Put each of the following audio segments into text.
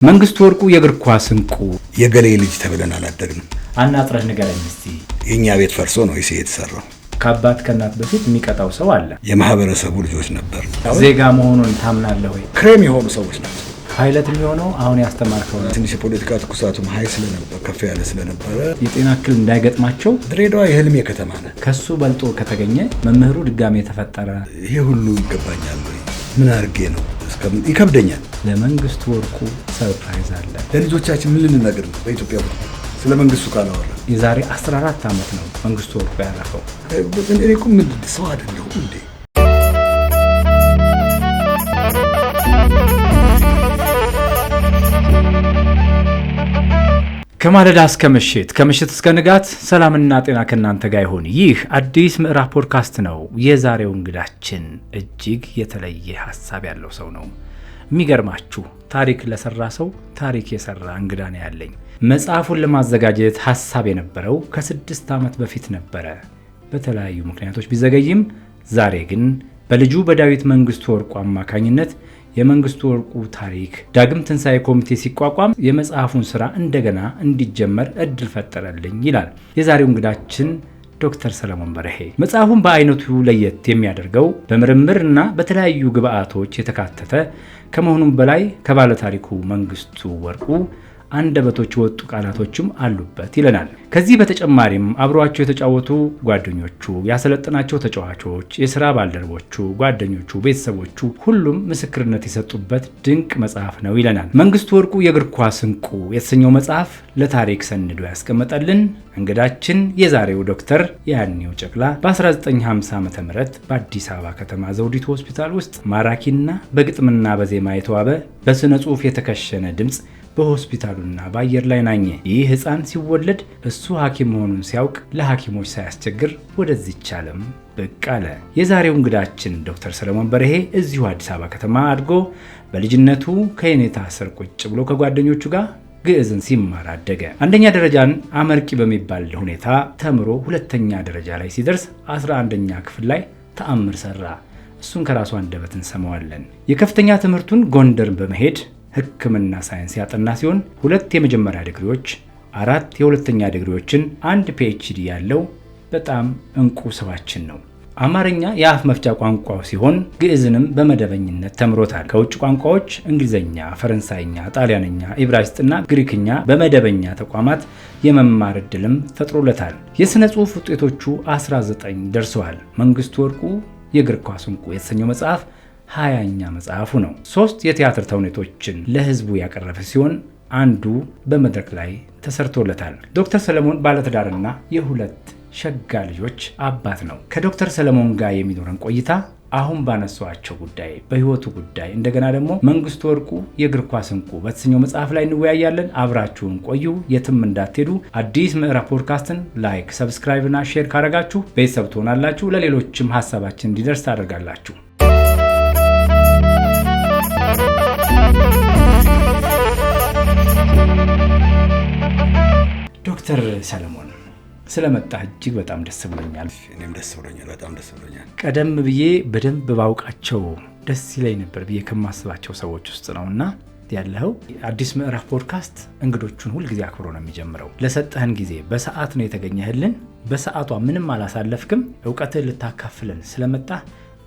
መንግስቱ ወርቁ የእግር ኳስ እንቁ የገሌ ልጅ ተብለን አላደግንም። አናጥረህ ንገረኝ እስቲ። የኛ ቤት ፈርሶ ነው እዚህ የተሰራው። ከአባት ከእናት በፊት የሚቀጣው ሰው አለ። የማህበረሰቡ ልጆች ነበር። ዜጋ መሆኑን ታምናለህ ወይ? ክሬም የሆኑ ሰዎች ናቸው። ፓይለት የሚሆነው አሁን ያስተማርከው ነው። ትንሽ የፖለቲካ ትኩሳቱም ሀይ ስለነበር ከፍ ያለ ስለነበረ የጤና እክል እንዳይገጥማቸው ድሬዳዋ የህልሜ ከተማ ናት። ከሱ በልጦ ከተገኘ መምህሩ ድጋሜ የተፈጠረ ይሄ ሁሉ ይገባኛል ወይ? ምን አድርጌ ነው? ይከብደኛል። ለመንግስቱ ወርቁ ሰርፕራይዝ አለ። ለልጆቻችን ምን ልንነግር ነው? በኢትዮጵያ ስለ መንግስቱ ካላወራ የዛሬ 14 ዓመት ነው መንግስቱ ወርቁ ያረፈው። እኔ እኮ ምን ሰው አይደለሁም እንዴ? ከማለዳ እስከ ምሽት ከምሽት እስከ ንጋት ሰላምና ጤና ከእናንተ ጋር ይሁን። ይህ አዲስ ምዕራፍ ፖድካስት ነው። የዛሬው እንግዳችን እጅግ የተለየ ሀሳብ ያለው ሰው ነው። የሚገርማችሁ ታሪክ ለሰራ ሰው ታሪክ የሰራ እንግዳ ነው ያለኝ። መጽሐፉን ለማዘጋጀት ሀሳብ የነበረው ከ6 ዓመት በፊት ነበረ። በተለያዩ ምክንያቶች ቢዘገይም ዛሬ ግን በልጁ በዳዊት መንግስቱ ወርቁ አማካኝነት የመንግስቱ ወርቁ ታሪክ ዳግም ትንሣኤ ኮሚቴ ሲቋቋም የመጽሐፉን ስራ እንደገና እንዲጀመር እድል ፈጠረልኝ ይላል የዛሬው እንግዳችን ዶክተር ሰለሞን በርሄ። መጽሐፉን በአይነቱ ለየት የሚያደርገው በምርምርና በተለያዩ ግብአቶች የተካተተ ከመሆኑም በላይ ከባለታሪኩ መንግስቱ ወርቁ አንደበቶች ወጡ ቃላቶችም አሉበት ይለናል። ከዚህ በተጨማሪም አብሯቸው የተጫወቱ ጓደኞቹ፣ ያሰለጠናቸው ተጫዋቾች፣ የሥራ ባልደረቦቹ፣ ጓደኞቹ፣ ቤተሰቦቹ ሁሉም ምስክርነት የሰጡበት ድንቅ መጽሐፍ ነው ይለናል። መንግስቱ ወርቁ የእግር ኳስ እንቁ የተሰኘው መጽሐፍ ለታሪክ ሰንዶ ያስቀመጠልን እንግዳችን የዛሬው ዶክተር ያኔው ጨቅላ በ1950 ዓ.ም በአዲስ አበባ ከተማ ዘውዲቱ ሆስፒታል ውስጥ ማራኪና በግጥምና በዜማ የተዋበ በስነ ጽሑፍ የተከሸነ ድምፅ በሆስፒታሉና በአየር ላይ ናኘ። ይህ ህፃን ሲወለድ እሱ ሐኪም መሆኑን ሲያውቅ ለሐኪሞች ሳያስቸግር ወደዚች ዓለም ብቅ አለ። የዛሬው እንግዳችን ዶክተር ሰለሞን በርሄ እዚሁ አዲስ አበባ ከተማ አድጎ በልጅነቱ ከየኔታ ስር ቁጭ ብሎ ከጓደኞቹ ጋር ግዕዝን ሲማር አደገ። አንደኛ ደረጃን አመርቂ በሚባል ሁኔታ ተምሮ ሁለተኛ ደረጃ ላይ ሲደርስ 11ኛ ክፍል ላይ ተአምር ሰራ። እሱን ከራሱ አንደበት እንሰማዋለን። የከፍተኛ ትምህርቱን ጎንደር በመሄድ ሕክምና ሳይንስ ያጠና ሲሆን 2 የመጀመሪያ ዲግሪዎች፣ 4 የሁለተኛ ዲግሪዎችን፣ 1 ፒኤችዲ ያለው በጣም እንቁ ሰዋችን ነው። አማርኛ የአፍ መፍቻ ቋንቋው ሲሆን ግዕዝንም በመደበኝነት ተምሮታል። ከውጭ ቋንቋዎች እንግሊዝኛ፣ ፈረንሳይኛ፣ ጣሊያንኛ፣ ኢብራይስጥና ግሪክኛ በመደበኛ ተቋማት የመማር ዕድልም ፈጥሮለታል። የሥነ ጽሑፍ ውጤቶቹ 19 ደርሰዋል። መንግስቱ ወርቁ የእግር ኳስ እንቁ የተሰኘው መጽሐፍ 20ኛ መጽሐፉ ነው። 3 የቲያትር ተውኔቶችን ለህዝቡ ያቀረበ ሲሆን አንዱ በመድረክ ላይ ተሰርቶለታል። ዶክተር ሰለሞን ባለትዳርና የ2 ሸጋ ልጆች አባት ነው። ከዶክተር ሰለሞን ጋር የሚኖረን ቆይታ አሁን ባነሷቸው ጉዳይ፣ በህይወቱ ጉዳይ፣ እንደገና ደግሞ መንግስቱ ወርቁ የእግር ኳስ እንቁ በተሰኘው መጽሐፍ ላይ እንወያያለን። አብራችሁን ቆዩ፣ የትም እንዳትሄዱ። አዲስ ምዕራፍ ፖድካስትን ላይክ፣ ሰብስክራይብ እና ሼር ካረጋችሁ ቤተሰብ ትሆናላችሁ። ለሌሎችም ሀሳባችን እንዲደርስ ታደርጋላችሁ። ዶክተር ሰለሞን ስለመጣ እጅግ በጣም ደስ ብሎኛል። እኔም ደስ ብሎኛል፣ በጣም ደስ ብሎኛል። ቀደም ብዬ በደንብ ባውቃቸው ደስ ይለኝ ነበር ብዬ ከማስባቸው ሰዎች ውስጥ ነውና ያለው አዲስ ምዕራፍ ፖድካስት እንግዶቹን ሁል ጊዜ አክብሮ ነው የሚጀምረው። ለሰጠህን ጊዜ በሰዓት ነው የተገኘህልን። በሰዓቷ ምንም አላሳለፍክም። እውቀትህን ልታካፍለን ስለመጣ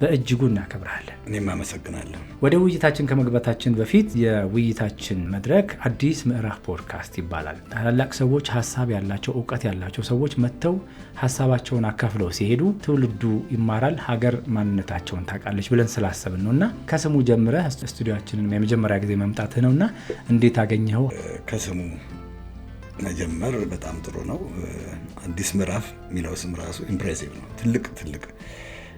በእጅጉ እናከብራለን። እኔም አመሰግናለሁ። ወደ ውይይታችን ከመግባታችን በፊት የውይይታችን መድረክ አዲስ ምዕራፍ ፖድካስት ይባላል። ታላላቅ ሰዎች፣ ሀሳብ ያላቸው፣ እውቀት ያላቸው ሰዎች መጥተው ሀሳባቸውን አካፍለው ሲሄዱ ትውልዱ ይማራል፣ ሀገር ማንነታቸውን ታውቃለች ብለን ስላሰብን ነውና ከስሙ ጀምረህ ስቱዲዮአችንን የመጀመሪያ ጊዜ መምጣትህ ነውና እንዴት አገኘኸው? ከስሙ መጀመር በጣም ጥሩ ነው። አዲስ ምዕራፍ የሚለው ስም ራሱ ኢምፕሬሲቭ ነው። ትልቅ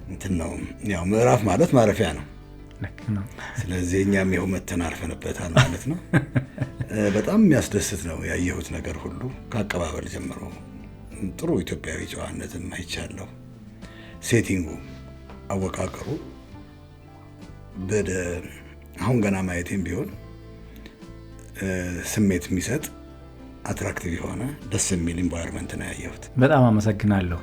እንትን ነው። ያው ምዕራፍ ማለት ማረፊያ ነው። ስለዚህ እኛም ይኸው መተን አርፈንበታል ማለት ነው። በጣም የሚያስደስት ነው። ያየሁት ነገር ሁሉ ከአቀባበል ጀምሮ ጥሩ ኢትዮጵያዊ ጨዋነትን አይቻለሁ። ሴቲንጉ፣ አወቃቀሩ አሁን ገና ማየቴም ቢሆን ስሜት የሚሰጥ አትራክቲቭ የሆነ ደስ የሚል ኢንቫይሮንመንት ነው ያየሁት። በጣም አመሰግናለሁ።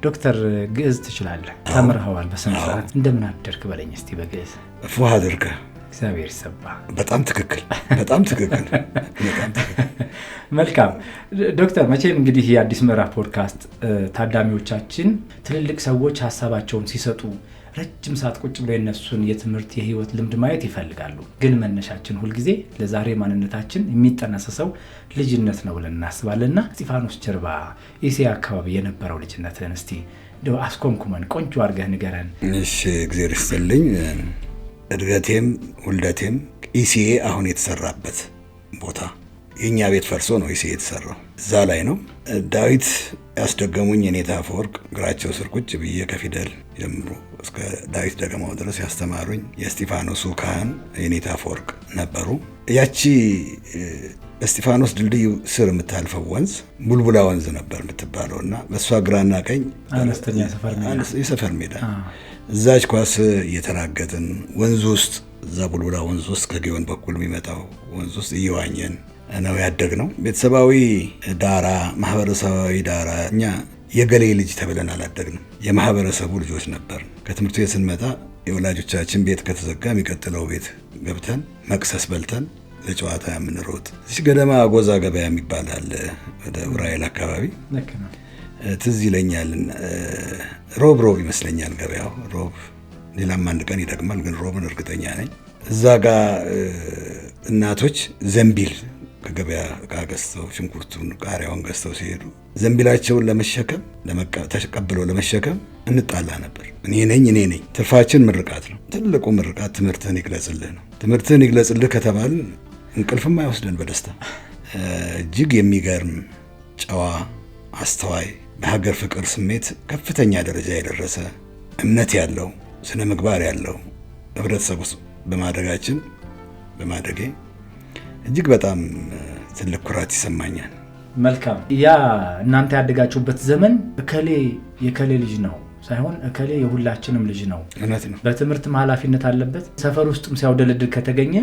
ዶክተር ግዕዝ ትችላለህ? ተምረኸዋል በስነ ስርዓት። እንደምን አደርክ በለኝ እስቲ በግዕዝ። ፉሃ አድርገ እግዚአብሔር ይሰባ። በጣም ትክክል፣ በጣም ትክክል። መልካም ዶክተር፣ መቼም እንግዲህ የአዲስ ምዕራፍ ፖድካስት ታዳሚዎቻችን ትልልቅ ሰዎች ሀሳባቸውን ሲሰጡ ረጅም ሰዓት ቁጭ ብሎ የነሱን የትምህርት የህይወት ልምድ ማየት ይፈልጋሉ። ግን መነሻችን ሁልጊዜ ለዛሬ ማንነታችን የሚጠነሰሰው ልጅነት ነው ብለን እናስባለንና እስጢፋኖስ ጀርባ ኢሲያ አካባቢ የነበረው ልጅነትን እስቲ እንደው አስኮምኩመን ቆንጆ አድርገህ ንገረን። እሺ፣ እግዚአብሔር ይስጥልኝ። እድገቴም ውልደቴም ኢሲኤ አሁን የተሰራበት ቦታ የኛ ቤት ፈርሶ ነው ኢሲኤ የተሰራው፣ እዛ ላይ ነው። ዳዊት ያስደገሙኝ የኔታ አፈወርቅ እግራቸው ስር ቁጭ ብዬ ከፊደል ጀምሮ እስከ ዳዊት ደገማው ድረስ ያስተማሩኝ የእስጢፋኖሱ ካህን የኔታ አፈወርቅ ነበሩ። ያቺ በእስጢፋኖስ ድልድይ ስር የምታልፈው ወንዝ ቡልቡላ ወንዝ ነበር የምትባለው እና በእሷ ግራና ቀኝ አነስተኛ የሰፈር ሜዳ፣ እዛች ኳስ እየተራገጥን ወንዝ ውስጥ እዛ ቡልቡላ ወንዝ ውስጥ ከጊዮን በኩል የሚመጣው ወንዝ ውስጥ እየዋኘን ነው ያደግነው። ቤተሰባዊ ዳራ፣ ማህበረሰባዊ ዳራ፣ እኛ የገሌ ልጅ ተብለን አላደግንም። የማህበረሰቡ ልጆች ነበር። ከትምህርት ቤት ስንመጣ የወላጆቻችን ቤት ከተዘጋ የሚቀጥለው ቤት ገብተን መቅሰስ በልተን ለጨዋታ የምንሮጥ እዚህ ገደማ አጎዛ ገበያ የሚባል አለ ወደ ዑራኤል አካባቢ ትዝ ይለኛል። ሮብ ይመስለኛል ገበያው ሮብ፣ ሌላም አንድ ቀን ይደግማል፣ ግን ሮብን እርግጠኛ ነኝ። እዛ ጋር እናቶች ዘንቢል ከገበያ እቃ ገዝተው ሽንኩርቱን ቃሪያውን ገዝተው ሲሄዱ ዘንቢላቸውን ለመሸከም ተቀብለው ለመሸከም እንጣላ ነበር። እኔ ነኝ። ትርፋችን ምርቃት ነው። ትልቁ ምርቃት ትምህርትህን ይግለጽልህ ነው። ትምህርትህን ይግለጽልህ ከተባልን እንቅልፍም አይወስደን በደስታ እጅግ የሚገርም ጨዋ፣ አስተዋይ፣ በሀገር ፍቅር ስሜት ከፍተኛ ደረጃ የደረሰ እምነት ያለው ስነ ምግባር ያለው ህብረተሰብ ውስጥ በማደጌ እጅግ በጣም ትልቅ ኩራት ይሰማኛል። መልካም። ያ እናንተ ያደጋችሁበት ዘመን እከሌ የከሌ ልጅ ነው ሳይሆን እከሌ የሁላችንም ልጅ ነው። እውነት ነው። በትምህርትም ኃላፊነት አለበት። ሰፈር ውስጥም ሲያውደለድል ከተገኘ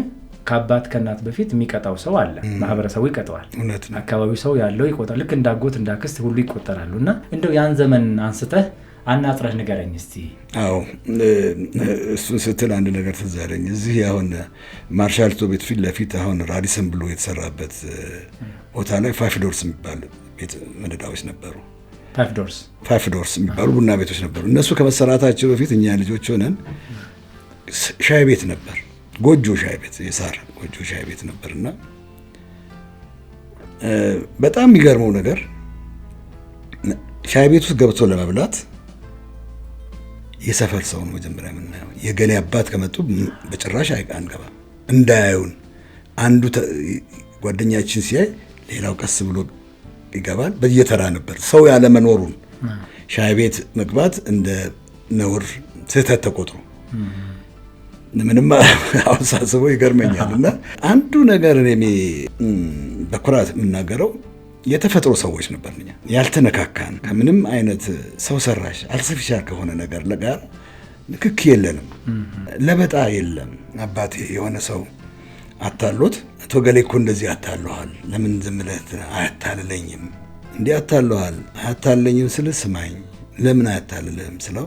ከአባት ከእናት በፊት የሚቀጣው ሰው አለ። ማህበረሰቡ ይቀጠዋል። እውነት ነው። አካባቢው ሰው ያለው ይቆጣል። ልክ እንዳጎት እንዳክስት ሁሉ ይቆጠራሉ። እና እንደው ያን ዘመን አንስተህ አናጥረህ ንገረኝ እስቲ። አዎ፣ እሱን ስትል አንድ ነገር ትዝ አለኝ። እዚህ አሁን ማርሻል ቤት ፊት ለፊት አሁን ራዲሰን ብሎ የተሰራበት ቦታ ላይ ፋይፍ ዶርስ የሚባል ቤት መደዳዎች ነበሩ። ፋይፍ ዶርስ የሚባሉ ቡና ቤቶች ነበሩ። እነሱ ከመሰራታቸው በፊት እኛ ልጆች ሆነን ሻይ ቤት ነበር፣ ጎጆ ሻይ ቤት፣ የሳር ጎጆ ሻይ ቤት ነበርና በጣም የሚገርመው ነገር ሻይ ቤት ውስጥ ገብቶ ለመብላት የሰፈር ሰው ነው መጀመሪያ የምናየው። የገሌ አባት ከመጡ በጭራሽ አንገባ እንዳያዩን። አንዱ ጓደኛችን ሲያይ ሌላው ቀስ ብሎ ይገባል። በየተራ ነበር። ሰው ያለመኖሩን ሻይ ቤት መግባት እንደ ነውር ስህተት ተቆጥሮ ምንም አውሳስበው ይገርመኛል። እና አንዱ ነገር እኔ በኩራት የምናገረው የተፈጥሮ ሰዎች ነበር። ያልተነካካን ከምንም አይነት ሰው ሰራሽ አርቲፊሻል ከሆነ ነገር ጋር ንክክ የለንም። ለበጣ የለም። አባቴ የሆነ ሰው አታሎት አቶ ገሌ እኮ እንደዚህ አታለዋል፣ ለምን ዝም ብለህ አያታልለኝም? እንዲህ አታለዋል አያታልለኝም ስል ስማኝ፣ ለምን አያታልልህም ስለው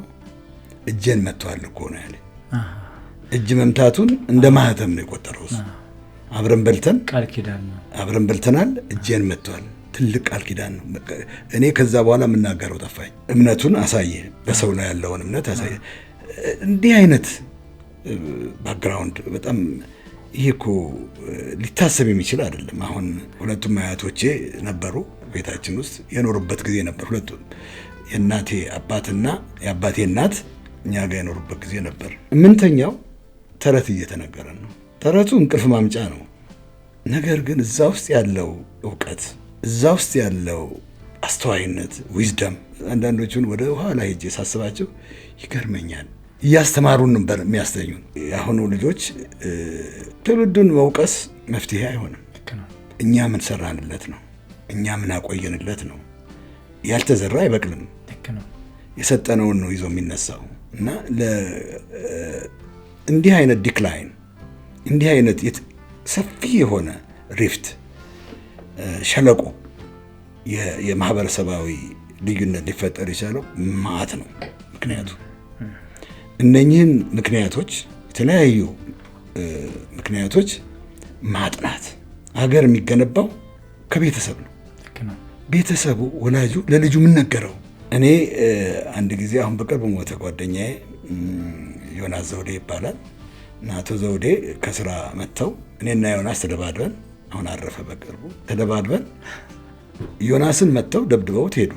እጄን መጥቷል እኮ ነው ያለኝ። እጅ መምታቱን እንደ ማህተም ነው የቆጠረው። አብረን በልተን ቃል ኪዳን ነው። አብረን በልተናል፣ እጄን መጥቷል። ትልቅ ቃል ኪዳን ነው። እኔ ከዛ በኋላ የምናገረው ጠፋኝ። እምነቱን አሳየ፣ በሰው ላይ ያለውን እምነት አሳየ። እንዲህ አይነት ባክግራውንድ በጣም ይሄ እኮ ሊታሰብ የሚችል አይደለም። አሁን ሁለቱም አያቶቼ ነበሩ ቤታችን ውስጥ የኖሩበት ጊዜ ነበር። ሁለቱም የእናቴ አባትና የአባቴ እናት እኛ ጋር የኖሩበት ጊዜ ነበር። የምንተኛው ተረት እየተነገረን ነው። ተረቱ እንቅልፍ ማምጫ ነው። ነገር ግን እዛ ውስጥ ያለው እውቀት፣ እዛ ውስጥ ያለው አስተዋይነት፣ ዊዝደም አንዳንዶቹን ወደ ኋላ ሄጄ ሳስባቸው ይገርመኛል። እያስተማሩን ነበር የሚያስተኙን። የአሁኑ ልጆች ትውልዱን መውቀስ መፍትሄ አይሆንም። እኛ ምን ሰራንለት ነው፣ እኛ ምን አቆየንለት ነው። ያልተዘራ አይበቅልም። የሰጠነውን ነው ይዞ የሚነሳው እና እንዲህ አይነት ዲክላይን፣ እንዲህ አይነት ሰፊ የሆነ ሪፍት ሸለቆ የማህበረሰባዊ ልዩነት ሊፈጠር የቻለው ማዕት ነው። ምክንያቱ እነኚህን ምክንያቶች የተለያዩ ምክንያቶች ማጥናት። ሀገር የሚገነባው ከቤተሰብ ነው። ቤተሰቡ ወላጁ ለልጁ ምን ነገረው? እኔ አንድ ጊዜ አሁን በቅርብ ሞተ ጓደኛዬ ዮናስ ዘውዴ ይባላል እና አቶ ዘውዴ ከስራ መጥተው እኔና ዮናስ ተደባድበን፣ አሁን አረፈ በቅርቡ፣ ተደባድበን ዮናስን መጥተው ደብድበውት ሄዱ።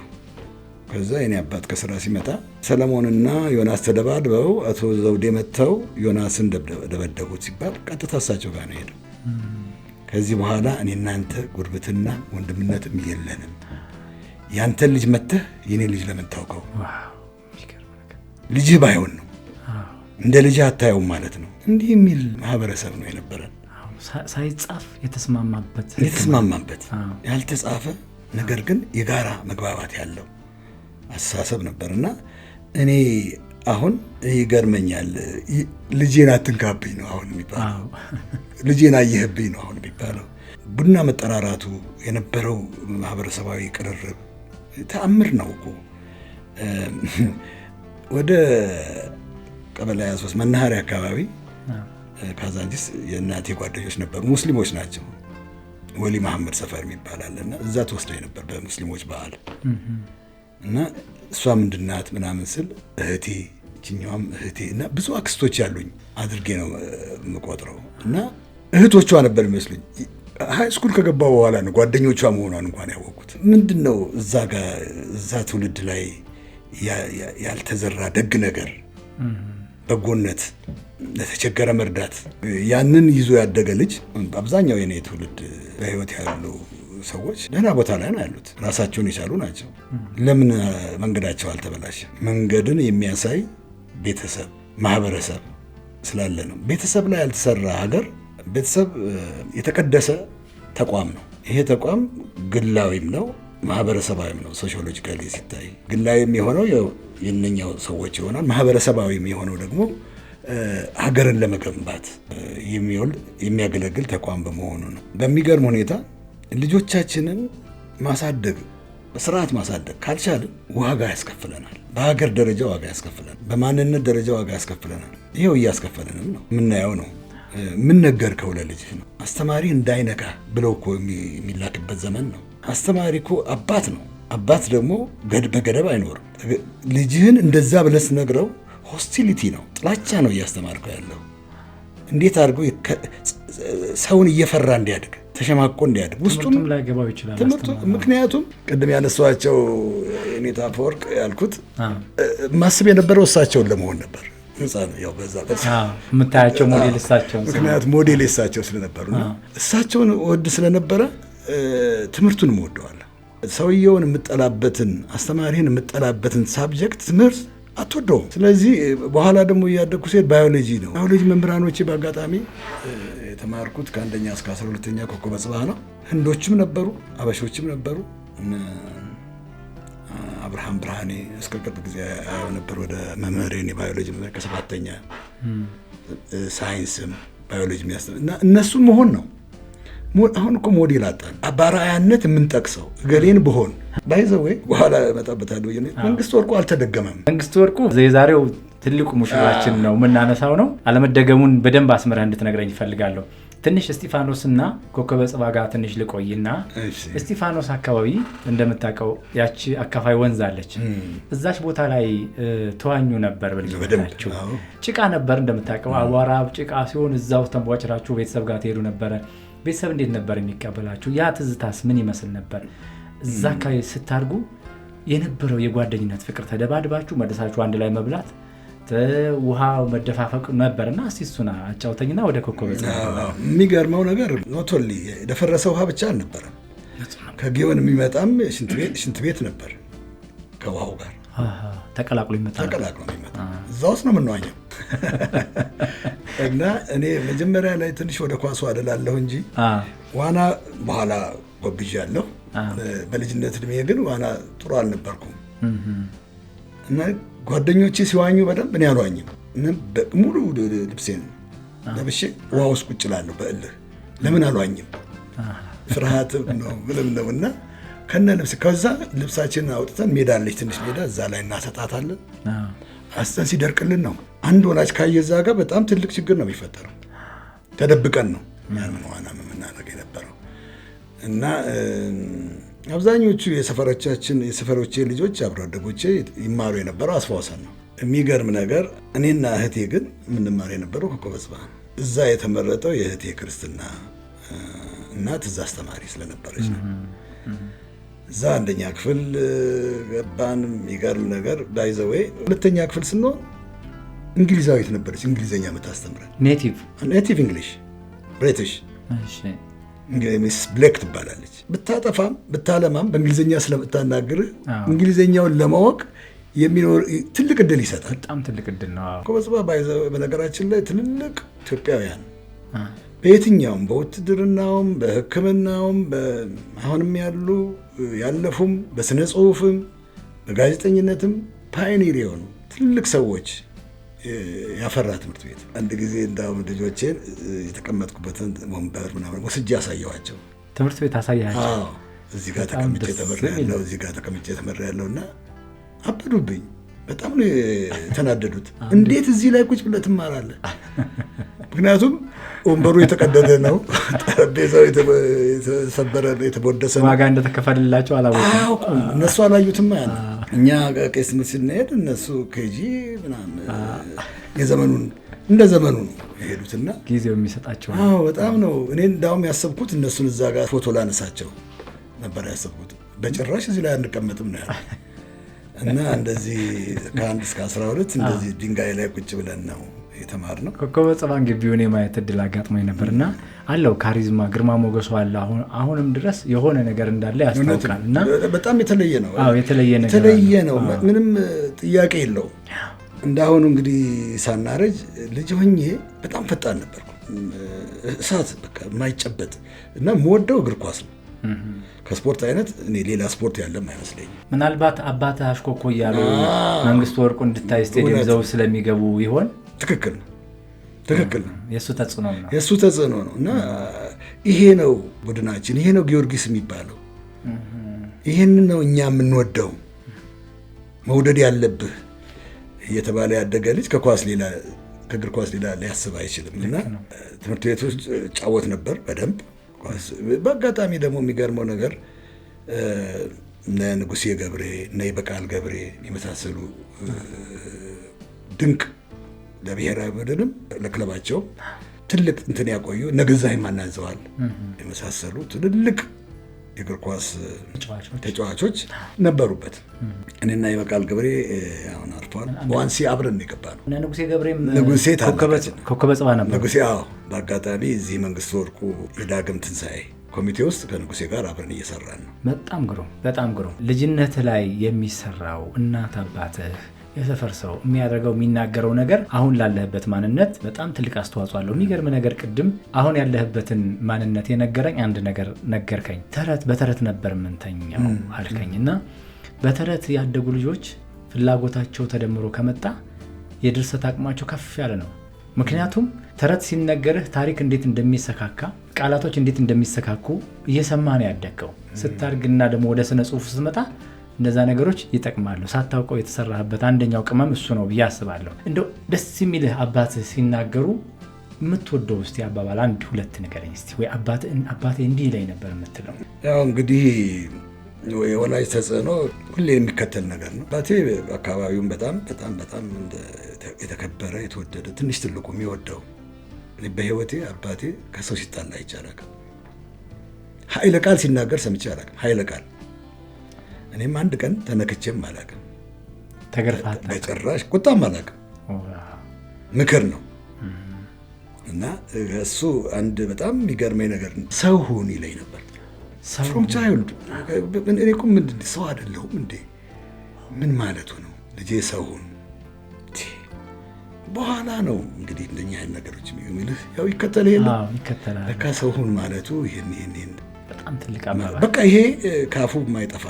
ከዛ የኔ አባት ከስራ ሲመጣ ሰለሞንና ዮናስ ተደባድበው አቶ ዘውዴ መጥተው ዮናስን ደበደቡት ሲባል ቀጥታ እሳቸው ጋር ነው ሄደው። ከዚህ በኋላ እኔ እናንተ ጉርብትና ወንድምነትም የለንም፣ ያንተን ልጅ መተህ የኔ ልጅ ለምን ታውቀው? ልጅህ ባይሆን ነው እንደ ልጅ አታየውም ማለት ነው። እንዲህ የሚል ማህበረሰብ ነው የነበረን። ሳይጻፍ የተስማማበት ያልተጻፈ ነገር ግን የጋራ መግባባት ያለው አስተሳሰብ ነበርና እኔ አሁን ይገርመኛል። ልጄን አትንካብኝ ነው አሁን የሚባለው። ልጄን አየህብኝ ነው አሁን የሚባለው። ቡና መጠራራቱ የነበረው ማህበረሰባዊ ቅርርብ ተአምር ነው እኮ። ወደ ቀበሌ 23 መናኸሪያ አካባቢ ካዛንቺስ የእናቴ ጓደኞች ነበሩ፣ ሙስሊሞች ናቸው። ወሊ መሐመድ ሰፈር የሚባላልና እዛ ተወስደኝ ነበር በሙስሊሞች በዓል እና እሷ ምንድናት ምናምን ስል እህቴ፣ እችኛዋም እህቴ እና ብዙ አክስቶች ያሉኝ አድርጌ ነው የምቆጥረው እና እህቶቿ ነበር የሚመስሉኝ። ሃይ ስኩል ከገባ በኋላ ነው ጓደኞቿ መሆኗን እንኳን ያወቁት። ምንድነው እዛ ትውልድ ላይ ያልተዘራ ደግ ነገር፣ በጎነት፣ ለተቸገረ መርዳት፣ ያንን ይዞ ያደገ ልጅ አብዛኛው የኔ ትውልድ በህይወት ያሉ ሰዎች ደህና ቦታ ላይ ነው ያሉት፣ ራሳቸውን የቻሉ ናቸው። ለምን መንገዳቸው አልተበላሸ? መንገድን የሚያሳይ ቤተሰብ፣ ማህበረሰብ ስላለ ነው። ቤተሰብ ላይ ያልተሰራ ሀገር፣ ቤተሰብ የተቀደሰ ተቋም ነው። ይሄ ተቋም ግላዊም ነው ማህበረሰባዊም ነው። ሶሺዮሎጂካሊ ሲታይ ግላዊም የሆነው የእነኛው ሰዎች ይሆናል። ማህበረሰባዊም የሆነው ደግሞ ሀገርን ለመገንባት የሚያገለግል ተቋም በመሆኑ ነው። በሚገርም ሁኔታ ልጆቻችንን ማሳደግ፣ በስርዓት ማሳደግ ካልቻልን ዋጋ ያስከፍለናል። በሀገር ደረጃ ዋጋ ያስከፍለናል። በማንነት ደረጃ ዋጋ ያስከፍለናል። ይሄው እያስከፈለንም ነው፣ የምናየው ነው። ምን ነገርከው ለልጅህ ነው? አስተማሪ እንዳይነካ ብለው እኮ የሚላክበት ዘመን ነው። አስተማሪ እኮ አባት ነው። አባት ደግሞ በገደብ አይኖርም። ልጅህን እንደዛ ብለህ ስትነግረው ሆስቲሊቲ ነው፣ ጥላቻ ነው እያስተማርከው ያለው። እንዴት አድርጎ ሰውን እየፈራ እንዲያድግ፣ ተሸማቆ እንዲያድግ ውስጡም ላይ ገባው ይችላል ትምህርቱ። ምክንያቱም ቅድም ያነሷቸው ኔታ አፈወርቅ ያልኩት ማስብ የነበረው እሳቸውን ለመሆን ነበር። ያው በዛ የምታያቸው ሞዴል እሳቸው፣ ምክንያቱም ሞዴል እሳቸው ስለነበሩ እሳቸውን ወድ ስለነበረ ትምህርቱን እወደዋለሁ። ሰውየውን የምጠላበትን፣ አስተማሪህን የምጠላበትን ሳብጀክት ትምህርት አትወደውም። ስለዚህ በኋላ ደግሞ እያደግኩ ሴት ባዮሎጂ ነው። ባዮሎጂ መምህራኖቼ በአጋጣሚ የተማርኩት ከ1ኛ እስከ 12ኛ ኮከበ ጽባህ ነው። ህንዶችም ነበሩ፣ አበሾችም ነበሩ። አብርሃም ብርሃኔ እስከ ቅርብ ጊዜ ያየው ነበር ወደ መምህሬን የባዮሎጂ መምህር ከ7ኛ ሳይንስም ባዮሎጂ የሚያስተምር እና እነሱም መሆን ነው። አሁን እኮ ሞዴል አጣን። በአርአያነት የምንጠቅሰው እገሌን ብሆን ባይዘወይ በኋላ እመጣበታለሁ። መንግስት ወርቁ አልተደገመም። መንግስት ወርቁ የዛሬው ትልቁ ሙሽራችን ነው፣ የምናነሳው ነው። አለመደገሙን በደንብ አስመረህ እንድትነግረኝ ይፈልጋለሁ። ትንሽ እስጢፋኖስና ኮከበ ጽባህ ጋር ትንሽ ልቆይና፣ እስጢፋኖስ አካባቢ እንደምታውቀው ያቺ አካፋይ ወንዝ አለች። እዛች ቦታ ላይ ተዋኙ ነበር በልጅነታችሁ። ጭቃ ነበር እንደምታውቀው፣ አቧራ ጭቃ ሲሆን እዛው ተንቧጭራችሁ ቤተሰብ ጋር ትሄዱ ነበረ። ቤተሰብ እንዴት ነበር የሚቀበላችሁ? ያ ትዝታስ ምን ይመስል ነበር? እዛ አካባቢ ስታርጉ የነበረው የጓደኝነት ፍቅር፣ ተደባድባችሁ መደሳችሁ አንድ ላይ መብላት፣ ውሃው መደፋፈቅ ነበርና እስቲ እሱን አጫውተኝና ወደ ኮከበ ጽባህ። የሚገርመው ነገር ኖቶሊ የደፈረሰ ውሃ ብቻ አልነበረም። ከጊዮን የሚመጣም ሽንት ቤት ነበር ከውሃው ጋር ተቀላቅሎ ይመጣል። እዛ ውስጥ ነው የምንዋኘው። እና እኔ መጀመሪያ ላይ ትንሽ ወደ ኳሱ አደላለሁ እንጂ ዋና በኋላ ጎብዣለሁ። በልጅነት እድሜ ግን ዋና ጥሩ አልነበርኩም። እና ጓደኞቼ ሲዋኙ በደንብ እኔ አልዋኝም። ሙሉ ልብሴን ለብሼ ውሃ ውስጥ ቁጭ እላለሁ በእልህ። ለምን አልዋኝም? ፍርሃት ነው ምንም ነው። እና ከነ ልብስ ከዛ ልብሳችንን አውጥተን ሜዳ አለች ትንሽ ሜዳ፣ እዛ ላይ እናሰጣታለን። አስተን ሲደርቅልን ነው። አንድ ወላጅ ካየ እዛ ጋር በጣም ትልቅ ችግር ነው የሚፈጠረው። ተደብቀን ነው ያንን ዋና የምናደርግ የነበረው እና አብዛኞቹ የሰፈሮቼ ልጆች አብሮ አደጎቼ ይማሩ የነበረው አስፋ ወሰን ነው። የሚገርም ነገር እኔና እህቴ ግን የምንማር የነበረው ኮከበ ጽባህ ነው። እዛ የተመረጠው የእህቴ ክርስትና እናት እዛ አስተማሪ ስለነበረች ነው። እዛ አንደኛ ክፍል ገባን። የሚገርም ነገር ባይዘዌ ሁለተኛ ክፍል ስንሆን እንግሊዛዊት ነበረች እንግሊዘኛ የምታስተምረን ኔቲቭ እንግሊሽ ብሪቲሽ ሚስ ብሌክ ትባላለች። ብታጠፋም ብታለማም በእንግሊዝኛ ስለምታናግርህ እንግሊዝኛውን ለማወቅ የሚኖር ትልቅ እድል ይሰጣል። በጣም ትልቅ እድል ነው። ኮከበ ጽባህ በነገራችን ላይ ትልልቅ ኢትዮጵያውያን በየትኛውም በውትድርናውም በሕክምናውም አሁንም ያሉ ያለፉም በስነ ጽሁፍም በጋዜጠኝነትም ፓዮኒር የሆኑ ትልቅ ሰዎች ያፈራ ትምህርት ቤት። አንድ ጊዜ እንዳውም ልጆቼን የተቀመጥኩበትን ወንበር ምናምን ወስጄ አሳየኋቸው። ትምህርት ቤት አሳያቸው? እዚህ ጋር ተቀምጬ ተመሪያለሁ፣ እዚህ ጋር ተቀምጬ ተመሪያለሁ እና አበዱብኝ። በጣም ነው የተናደዱት። እንዴት እዚህ ላይ ቁጭ ብለህ ትማራለህ? ምክንያቱም ወንበሩ የተቀደደ ነው፣ ጠረጴዛው የተሰበረ የተቦደሰ ነው። ዋጋ እንደተከፈልላቸው አላወቁም። እነሱ አላዩትም። ያለ እኛ ቄስ ትምህርት ስንሄድ እነሱ ኬጂ ምናምን የዘመኑን እንደ ዘመኑ ነው የሄዱትና ጊዜው የሚሰጣቸው። በጣም ነው። እኔ እንዳውም ያሰብኩት እነሱን እዛ ጋር ፎቶ ላነሳቸው ነበር ያሰብኩት። በጭራሽ እዚህ ላይ አንቀመጥም ነው ያለ እና እንደዚህ ከ1 እስከ 12 እንደዚህ ድንጋይ ላይ ቁጭ ብለን ነው የተማርነው። ኮከበ ጽባህን ግቢውን የማየት እድል አጋጥሞኝ ነበርና አለው ካሪዝማ፣ ግርማ ሞገሱ አለ። አሁንም ድረስ የሆነ ነገር እንዳለ ያስታውቃል እና በጣም የተለየ ነው። የተለየ ነው። ምንም ጥያቄ የለውም። እንዳሁኑ እንግዲህ ሳናረጅ ልጅ ሆኜ በጣም ፈጣን ነበርኩ። እሳት በቃ የማይጨበጥ እና የምወደው እግር ኳስ ነው። ከስፖርት አይነት እኔ ሌላ ስፖርት ያለም አይመስለኝም። ምናልባት አባትህ አሽኮኮ እያሉ መንግስቱ ወርቁ እንድታይ ስቴዲየም ይዘው ስለሚገቡ ይሆን? ትክክል ነው። የእሱ ተጽዕኖ ነው እና ይሄ ነው ቡድናችን፣ ይሄ ነው ጊዮርጊስ የሚባለው፣ ይሄንን ነው እኛ የምንወደው። መውደድ ያለብህ እየተባለ ያደገ ልጅ ከእግር ኳስ ሌላ ሊያስብ አይችልም እና ትምህርት ቤት ውስጥ ጫወት ነበር በደንብ ኳስ። በአጋጣሚ ደግሞ የሚገርመው ነገር እነ ንጉሴ ገብሬ እነ ይበቃል ገብሬ የመሳሰሉ ድንቅ ለብሔራዊ ቡድንም ለክለባቸው ትልቅ እንትን ያቆዩ እነ ገዛኸኝ ማናንዘዋል የመሳሰሉ ትልልቅ የእግር ኳስ ተጫዋቾች ነበሩበት። እኔና ይበቃል ገብሬ አሁን አርፏል። በዋንሲ አብረን የገባ ነው። ንጉሴ ኮከበ ጽባህ ነበር። ንጉሴ በአጋጣሚ እዚህ መንግስቱ ወርቁ የዳግም ትንሣኤ ኮሚቴ ውስጥ ከንጉሴ ጋር አብረን እየሰራን ነው። በጣም ግሩም። ልጅነት ላይ የሚሰራው እናት አባትህ የሰፈር ሰው የሚያደርገው የሚናገረው ነገር አሁን ላለህበት ማንነት በጣም ትልቅ አስተዋጽኦ አለው። የሚገርም ነገር ቅድም አሁን ያለህበትን ማንነት የነገረኝ አንድ ነገር ነገርከኝ። በተረት ነበር ምንተኛው አልከኝ እና በተረት ያደጉ ልጆች ፍላጎታቸው ተደምሮ ከመጣ የድርሰት አቅማቸው ከፍ ያለ ነው። ምክንያቱም ተረት ሲነገርህ ታሪክ እንዴት እንደሚሰካካ፣ ቃላቶች እንዴት እንደሚሰካኩ እየሰማህ ነው ያደግከው። ስታድግና ደግሞ ወደ ስነ ጽሁፍ ስትመጣ እንደዛ ነገሮች ይጠቅማሉ። ሳታውቀው የተሰራህበት አንደኛው ቅመም እሱ ነው ብዬ አስባለሁ። እንደው ደስ የሚልህ አባትህ ሲናገሩ የምትወደው እስቲ አባባል አንድ ሁለት ንገረኝ እስቲ። ወይ አባቴ እንዲህ ላይ ነበር የምትለው? ያው እንግዲህ የወላጅ ተጽዕኖ ሁሌ የሚከተል ነገር ነው። አባቴ አካባቢውን በጣም የተከበረ የተወደደ ትንሽ ትልቁ የሚወደው። በህይወቴ አባቴ ከሰው ሲጣላ አይቼ አላውቅም። ኃይለ ቃል ሲናገር ሰምቼ አላውቅም። ኃይለ ቃል እኔም አንድ ቀን ተነክቼም አላውቅም። ተገርፋት በጭራሽ ቁጣም አላውቅም። ምክር ነው እና እሱ አንድ በጣም የሚገርመኝ ነገር ሰው ሁን ይለኝ ነበር። ፍሮም ቻይልድ እኔ እኮ ምንድን ሰው አይደለሁም እንዴ? ምን ማለቱ ነው? ልጄ ሰው ሁን። በኋላ ነው እንግዲህ እንደኛ አይነት ነገሮች የሚልህ ያው ይከተላል። ለካ ሰው ሁን ማለቱ ይሄን በጣም ትልቅ አባባል። በቃ ይሄ ካፉ የማይጠፋ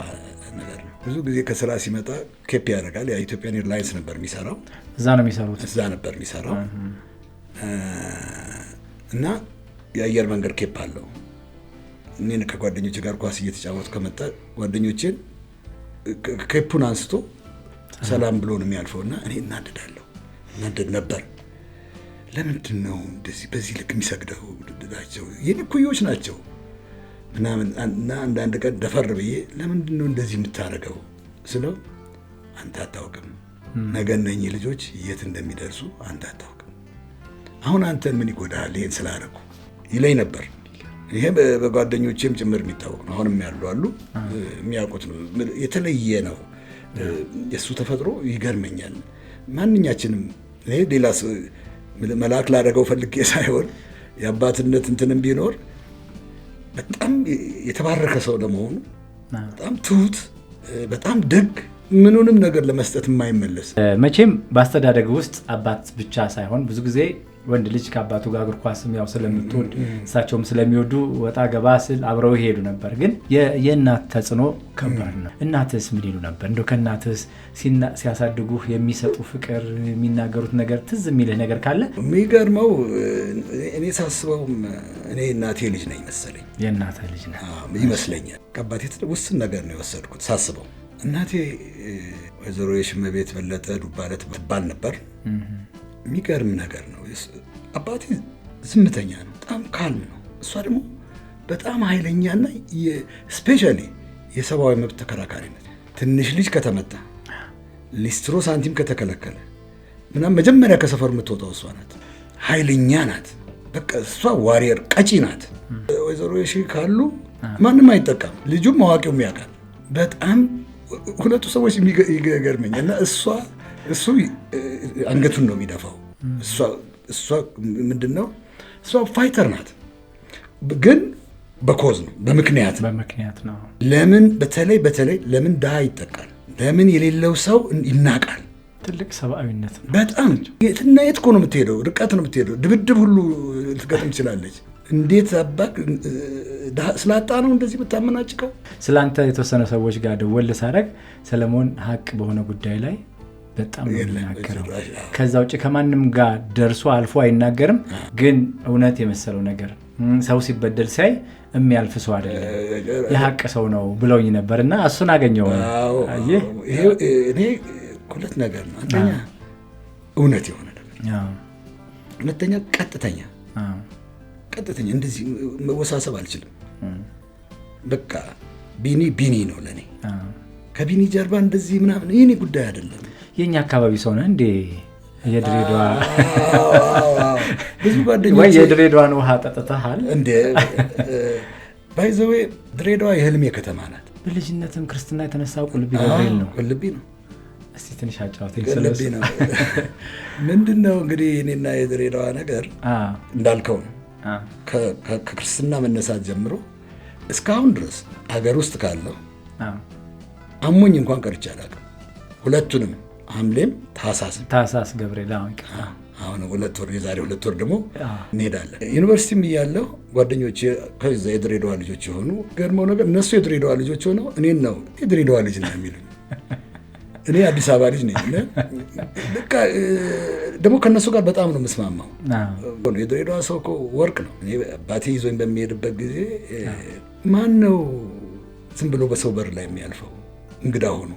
ነገር ነው። ብዙ ጊዜ ከስራ ሲመጣ ኬፕ ያደርጋል። የኢትዮጵያን ኤርላይንስ ነበር የሚሰራው። እዛ ነበር የሚሰራው እና የአየር መንገድ ኬፕ አለው። እኔን ከጓደኞቼ ጋር ኳስ እየተጫወቱ ከመጣ ጓደኞቼን ኬፑን አንስቶ ሰላም ብሎ ነው የሚያልፈውና እኔ እናደድ ነበር። ለምንድን ነው እንደዚህ በዚህ ልክ የሚሰግደው ናቸው የኔ እኩዮች ናቸው ምናምን እና አንዳንድ ቀን ደፈር ብዬ ለምንድን ነው እንደዚህ የምታረገው ስለው አንተ አታውቅም ነገ እነኚህ ልጆች የት እንደሚደርሱ አንተ አታውቅም አሁን አንተን ምን ይጎዳሃል ይሄን ስላደረጉ ይለኝ ነበር ይሄ በጓደኞቼም ጭምር የሚታወቅ ነው አሁንም ያሉ አሉ የሚያውቁት ነው የተለየ ነው የሱ ተፈጥሮ ይገርመኛል ማንኛችንም እኔ ሌላ መልአክ ላደረገው ፈልጌ ሳይሆን የአባትነት እንትንም ቢኖር በጣም የተባረከ ሰው ለመሆኑ በጣም ትሁት በጣም ደግ ምኑንም ነገር ለመስጠት የማይመለስ መቼም በአስተዳደግ ውስጥ አባት ብቻ ሳይሆን ብዙ ጊዜ ወንድ ልጅ ከአባቱ ጋር እግር ኳስም ያው ስለምትወድ እሳቸውም ስለሚወዱ ወጣ ገባ ስል አብረው ይሄዱ ነበር ግን የእናት ተጽዕኖ ከባድ ነው እናትስ ምን ይሉ ነበር እንደው ከእናትስ ሲያሳድጉህ የሚሰጡ ፍቅር የሚናገሩት ነገር ትዝ የሚልህ ነገር ካለ የሚገርመው እኔ ሳስበው እኔ እናቴ ልጅ ነኝ መሰለኝ የእናትህ ልጅ ነህ ይመስለኛል ከአባቴ ውስን ነገር ነው የወሰድኩት ሳስበው እናቴ ወይዘሮ የሽመቤት በለጠ ዱባለ ትባል ነበር የሚገርም ነገር ነው አባቴ ዝምተኛ ነው በጣም ካልም ነው እሷ ደግሞ በጣም ኃይለኛና ስፔሻሊ የሰብአዊ መብት ተከራካሪ ነች ትንሽ ልጅ ከተመታ ሊስትሮ ሳንቲም ከተከለከለ ምናምን መጀመሪያ ከሰፈር የምትወጣው እሷ ናት ኃይለኛ ናት በቃ እሷ ዋሪየር ቀጪ ናት ወይዘሮ የሺ ካሉ ማንም አይጠቃም ልጁም ማዋቂውም ያውቃል በጣም ሁለቱ ሰዎች የሚገርመኝ እና እሱ አንገቱን ነው የሚደፋው እሷ ምንድነው እሷ ፋይተር ናት ግን በኮዝ ነው በምክንያት ነው ለምን በተለይ ለምን ድሃ ይጠቃል ለምን የሌለው ሰው ይናቃል ትልቅ ሰብአዊነት ነው በጣም የትና የት እኮ ነው የምትሄደው ርቀት ነው የምትሄደው ድብድብ ሁሉ ልትገጥም ትችላለች እንዴት አባክ ስላጣ ነው እንደዚህ ብታመናጭቀው ስላንተ የተወሰነ ሰዎች ጋር ደወል ሳረግ ሰለሞን ሀቅ በሆነ ጉዳይ ላይ በጣም ይናገራል ከዛ ውጪ ከማንም ጋር ደርሶ አልፎ አይናገርም ግን እውነት የመሰለው ነገር ሰው ሲበደል ሳይ የሚያልፍ ሰው አይደለም የሀቅ ሰው ነው ብለውኝ ነበርና እሱን አገኘው አየህ እኔ ሁለት ነገር ነው አንደኛ እውነት የሆነ ነገር ሁለተኛ ቀጥተኛ እንደዚህ መወሳሰብ አልችልም በቃ ቢኒ ነው ለኔ ከቢኒ ጀርባ እንደዚህ ምናምን የኔ ጉዳይ አይደለም የኛ አካባቢ ሰው ነው እንዴ የድሬዳዋ ብዙ ጓደኞች ወይ የድሬዳዋን ውሃ ጠጥተሃል እንዴ ባይዘዌ ድሬዳዋ የህልሜ ከተማ ናት በልጅነትም ክርስትና የተነሳው ቁልቢ ገብርኤል ነው ቁልቢ ነው እስቲ ትንሽ አጫውተኝ ቁልቢ ነው ምንድነው እንግዲህ እኔና የድሬዳዋ ነገር እንዳልከው ነው ከክርስትና መነሳት ጀምሮ እስካሁን ድረስ አገር ውስጥ ካለው አሞኝ እንኳን ቀርቼ አላውቅም ሁለቱንም ሐምሌም ታሳስ ገብርኤል አሁን የዛሬ 2 ወር ደግሞ እንሄዳለን ዩኒቨርሲቲም እያለሁ ጓደኞቼ ከዛ የድሬዳዋ ልጆች የሆኑ ገርመው ነገር እነሱ የድሬዳዋ ልጆች ሆነው እኔን ነው የድሬዳዋ ልጅ ነው የሚሉኝ እኔ አዲስ አበባ ልጅ ነኝ በቃ ደግሞ ከነሱ ጋር በጣም ነው የምስማማው የድሬዳዋ ሰው እኮ ወርቅ ነው እኔ አባቴ ይዞኝ በሚሄድበት ጊዜ ማን ነው ዝም ብሎ በሰው በር ላይ የሚያልፈው እንግዳ ሆኖ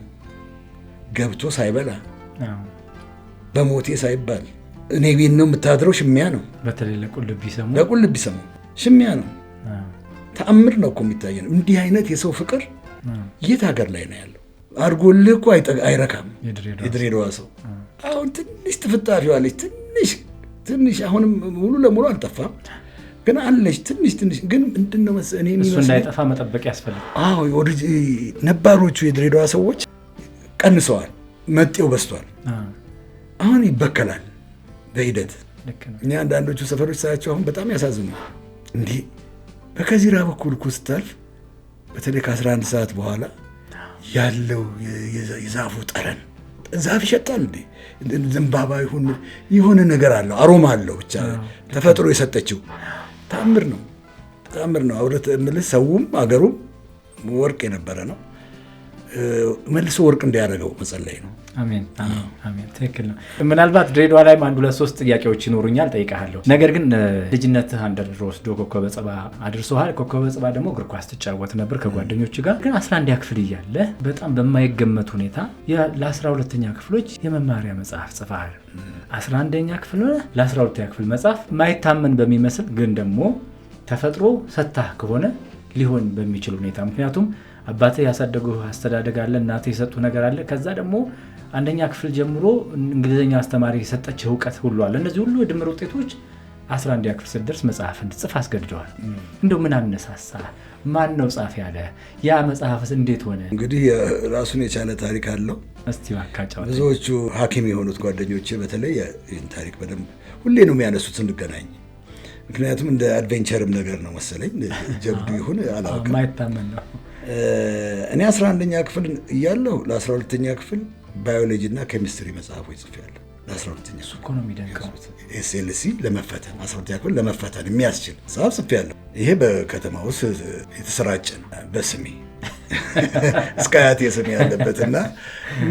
ገብቶ ሳይበላ በሞቴ ሳይባል እኔ ቤት ነው የምታድረው ሽሚያ ነው በተለይ ለቁልቢ ሰሙ ሽሚያ ነው ተአምር ነው እኮ የሚታየን እንዲህ አይነት የሰው ፍቅር የት ሀገር ላይ ነው ያለው አርጎልህ እኮ አይረካም የድሬዳዋ ሰው አሁን ትንሽ ትፍታፊ አለች ትንሽ አሁንም ሙሉ ለሙሉ አልጠፋም ግን አለች ትንሽ ግን ምንድነው መሰለኝ እሱ እንዳይጠፋ መጠበቅ ያስፈልጋል ወደ ነባሮቹ የድሬዳዋ ሰዎች ቀንሰዋል መጤው በስቷል አሁን ይበከላል በሂደት እኛ አንዳንዶቹ ሰፈሮች ሳያቸው አሁን በጣም ያሳዝኑ እንዴ በከዚራ በኩል እኮ ስታልፍ በተለይ ከ11 ሰዓት በኋላ ያለው የዛፉ ጠረን ዛፍ ይሸጣል እንዴ ዘንባባ ይሁን የሆነ ነገር አለው አሮማ አለው ብቻ ተፈጥሮ የሰጠችው ተአምር ነው አውረት ምልህ ሰውም አገሩም ወርቅ የነበረ ነው መልሶ ወርቅ እንዲያደርገው መጸለይ ነው። አሜን አሜን። ትክክል ነው። ምናልባት ድሬዳዋ ላይ 1-2-3 ጥያቄዎች ይኖሩኛል ጠይቃለሁ። ነገር ግን ልጅነትህ አንደር ወስዶ ኮከበ ጽባ አድርሶሃል። ኮከበ ጽባ ደግሞ እግር ኳስ ትጫወት ነበር ከጓደኞች ጋር። ግን 11ኛ ክፍል እያለ በጣም በማይገመት ሁኔታ ለ12ኛ ክፍሎች የመማሪያ መጽሐፍ ጽፈሃል። 11ኛ ክፍል ለ12ኛ ክፍል መጽሐፍ ማይታመን በሚመስል ግን ደግሞ ተፈጥሮ ሰጥታህ ከሆነ ሊሆን በሚችል ሁኔታ ምክንያቱም አባትህ ያሳደጉ አስተዳደግ አለ፣ እናትህ የሰጡ ነገር አለ። ከዛ ደግሞ 1ኛ ክፍል ጀምሮ እንግሊዝኛ አስተማሪ የሰጠችህ እውቀት ሁሉ አለ። እነዚህ ሁሉ የድምር ውጤቶች 11ኛ ክፍል ስትደርስ መጽሐፍ እንድትጽፍ አስገድደዋል። እንደው ምን አነሳሳ? ማን ነው ጻፍ ያለ? ያ መጽሐፍስ እንዴት ሆነ? እንግዲህ ራሱን የቻለ ታሪክ አለው። እስቲ ባካጫው። ብዙዎቹ ሐኪም የሆኑት ጓደኞቼ በተለይ ይህን ታሪክ በደንብ ሁሌ ነው የሚያነሱት ስንገናኝ። ምክንያቱም እንደ አድቬንቸርም ነገር ነው መሰለኝ፣ ጀብዱ ይሁን አላውቅም። ማይታመን ነው። እኔ 11ኛ ክፍል እያለሁ ለ12ኛ ክፍል ባዮሎጂ እና ኬሚስትሪ መጽሐፎች ጽፌያለሁ። ለ12ኛ እሱ እኮ ነው የሚደንቀው። ኤስኤልሲ ለመፈተን 12ኛ ክፍል ለመፈተን የሚያስችል መጽሐፍ ጽፌያለሁ። ይሄ በከተማ ውስጥ የተሰራጨ ነው በስሜ እስከ አያቴ ስሜ ያለበትና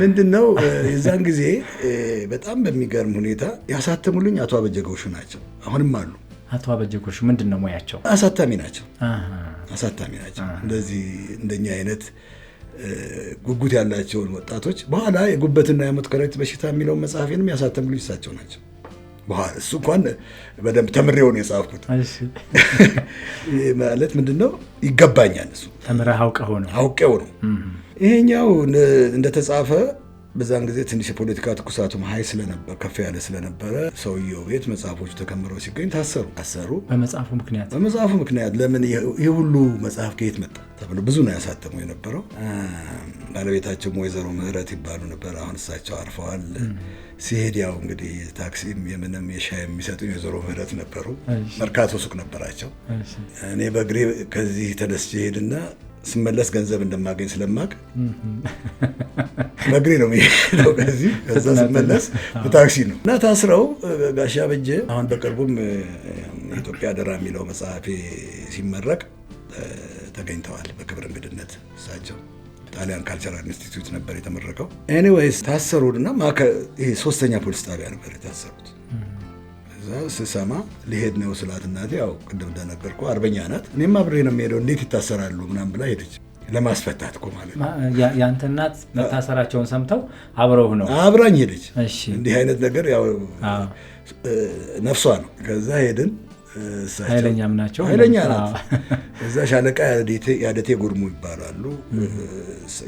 ምንድነው የዛን ጊዜ በጣም በሚገርም ሁኔታ ያሳተሙልኝ አቶ አበጀ ጎሹ ናቸው። አሁንም አሉ። አቶ አበጀ ጎሹ ምንድን ነው ሙያቸው? አሳታሚ ናቸው። አሳታሚ ናቸው። እንደዚህ እንደኛ አይነት ጉጉት ያላቸውን ወጣቶች በኋላ የጉበትና የሞት ከረጢት በሽታ የሚለውን መጽሐፌንም ያሳተሙልኝ እሳቸው ናቸው። በኋላ እሱ እንኳን በደንብ ተምሬው ነው የጻፍኩት። ማለት ምንድነው ይገባኛል። እሱ ተምረህ አውቀው ነው። ይሄኛው እንደተጻፈ በዛን ጊዜ ትንሽ የፖለቲካ ትኩሳቱም ሀይ ስለነበር ከፍ ያለ ስለነበረ ሰውየው ቤት መጽሐፎቹ ተከምረው ሲገኝ ታሰሩ። በመጽሐፉ ምክንያት ለምን ይህ ሁሉ መጽሐፍ ከየት መጣ ተብሎ ብዙ ነው ያሳተሙ የነበረው። ባለቤታቸውም ወይዘሮ ምህረት ይባሉ ነበር። አሁን እሳቸው አርፈዋል። ሲሄድ ያው እንግዲህ ታክሲም የምንም የሻይ የሚሰጡኝ ወይዘሮ ምህረት ነበሩ። መርካቶ ሱቅ ነበራቸው። እኔ በእግሬ ከዚህ ተነስቼ ሄድና ስመለስ ገንዘብ እንደማገኝ ስለማቅ በእግሬ ነው የሚሄደው። ከዛ ስመለስ በታክሲ ነው እና ታስረው ጋሻ በጀ አሁን በቅርቡም የኢትዮጵያ አደራ የሚለው መጽሐፌ ሲመረቅ ተገኝተዋል በክብር እንግድነት። እሳቸው ጣሊያን ካልቸራል ኢንስቲትዩት ነበር የተመረቀው። ኤኒዌይስ ታሰሩና ይሄ 3ኛ ፖሊስ ጣቢያ ነበር የታሰሩት። እዛ ስሰማ ሊሄድ ነው ስላት እናቴ ያው ቅድም እንደነገርኩ አርበኛ ናት። እኔም አብሬ ነው የሚሄደው እንዴት ይታሰራሉ ምናምን ብላ ሄደች። ለማስፈታት እኮ ማለት ነው። ያንተ እናት መታሰራቸውን ሰምተው አብረው ነው አብራኝ ሄደች። እንዲህ አይነት ነገር ያው ነፍሷ ነው። ከዛ ሄድን። ኃይለኛም ናቸው። ኃይለኛ ናት። እዛ ሻለቃ ያደቴ ጉርሙ ይባላሉ።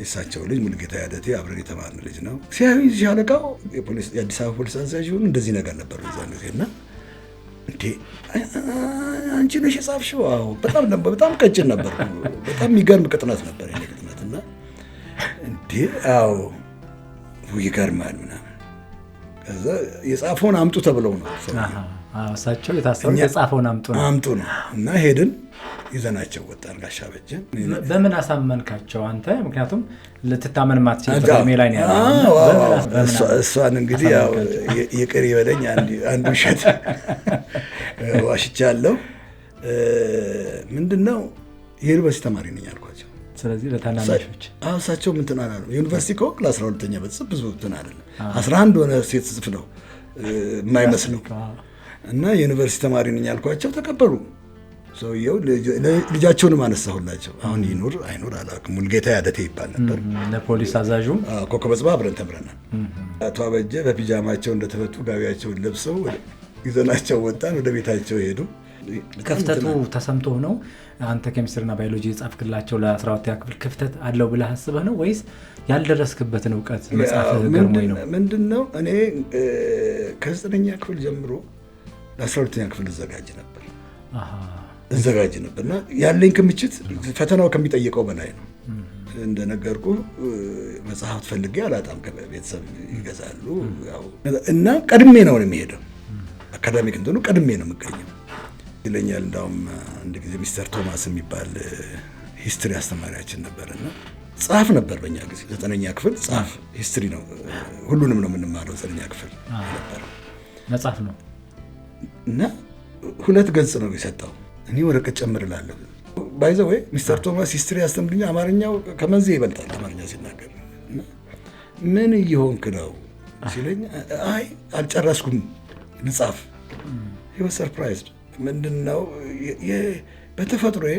እሳቸው ልጅ ሙልጌታ ያደቴ አብረን የተማርን ልጅ ነው። ሲያዩኝ ሻለቃው የአዲስ አበባ ፖሊስ አዛዥ ሆኑ እንደዚህ ነገር ነበር በዛን ጊዜና እንዴ አንቺ ነሽ የጻፍሽው? አዎ። በጣም ቀጭን ነበር። በጣም የሚገርም ቅጥነት ነበር የኔ ቅጥነትና እንዴ አዎ ይገርማል ምናምን። ከዛ የጻፈውን አምጡ ተብለው ነው እሳቸው የታሰሩት የጻፈውን አምጡ ነው እና ሄድን። ይዘናቸው ወጣን። ጋሻ በጀ በምን አሳመንካቸው አንተ? ምክንያቱም ልትታመን ማትችል እድሜ ላይ ነው ያለው። እሷን እንግዲህ ያው ይቅር ይበለኝ አንዱ ውሸት ዋሽቻለሁ። ምንድነው የዩኒቨርሲቲ ተማሪ ነኝ አልኳቸው። ስለዚህ ለታናናሾች እሳቸው ምን ትናና ነው ዩኒቨርሲቲ እኮ ክላስ 12ኛ በጽፍ ብዙ እንትን አይደለም 11 ሆነ ሴት ጽፍ ነው የማይመስለው እና የዩኒቨርሲቲ ተማሪ ነኝ አልኳቸው። ተቀበሉ። ሰውየው ልጃቸውንም አነሳሁላቸው። አሁን ይኑር አይኑር አላውቅም። ሙልጌታ ያደቴ ይባል ነበር። ለፖሊስ አዛዡ ኮከበ ጽባ አብረን ተምረናል። አቶ አበጀ በፒጃማቸው እንደተፈቱ ጋቢያቸውን ለብሰው ይዘናቸው ወጣን። ወደ ቤታቸው ሄዱ። ክፍተቱ ተሰምቶ ነው አንተ ኬሚስትሪና ባዮሎጂ የጻፍክላቸው ለ12ኛ ክፍል ክፍተት አለው ብለህ አስበህ ነው ወይስ ያልደረስክበትን እውቀት መጻፍህ ገርሞኝ ነው? ምንድነው እኔ ከ9ኛ ክፍል ጀምሮ ለ12ኛ ክፍል እዘጋጅ ነበርና ያለኝ ክምችት ፈተናው ከሚጠይቀው በላይ ነው። እንደነገርኩ መጽሐፍ ፈልጌ አላጣም። ከቤተሰብ ይገዛሉ እና ቀድሜ ነው የሚሄደው። አካዳሚክ እንትኑ ቀድሜ ነው የምገኘው ይለኛል። እንዳውም አንድ ጊዜ ሚስተር ቶማስ የሚባል ሂስትሪ አስተማሪያችን ነበርና ጻፍ ነበር በእኛ ጊዜ 9ኛ ክፍል ጻፍ ሂስትሪ ነው። ሁሉንም ነው የምንማረው 9ኛ ክፍል ነበር መጽሐፍ ነው እና 2 ገጽ ነው የሰጠው። እኔ ወረቀት ጨምርላለሁ ባይዘ ወይ ሚስተር ቶማስ ሂስትሪ ያስተምሩኝ አማርኛው ከመንዜ ይበልጣል አማርኛ ሲናገር። ምን እየሆንክ ነው ሲለኝ አይ አልጨረስኩም ልጻፍ። he was surprised። ምንድነው በተፈጥሮዬ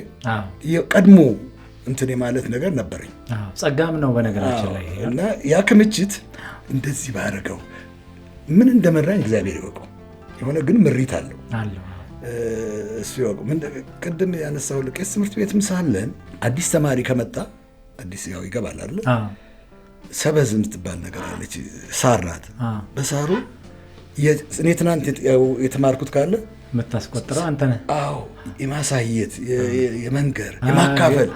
ቀድሞ እንትን የማለት ነገር ነበረኝ። ጸጋም ነው በነገራችን ላይ እና ያ ክምችት እንደዚህ ባደረገው ምን እንደመራኝ እግዚአብሔር ይወቀው። የሆነ ግን ምሪት አለው እሱ ይወቀው። ቅድም ያነሳው ቄስ ትምህርት ቤትም ሳለን አዲስ ተማሪ ከመጣ አዲስ ያው ይገባል አይደል? ሰበዝ የምትባል ነገር አለች፣ ሳር ናት። በሳሩ እኔ ትናንት የተማርኩት ካለ የምታስቆጥረው አንተ ነህ። አዎ የማሳየት የመንገር የማካፈል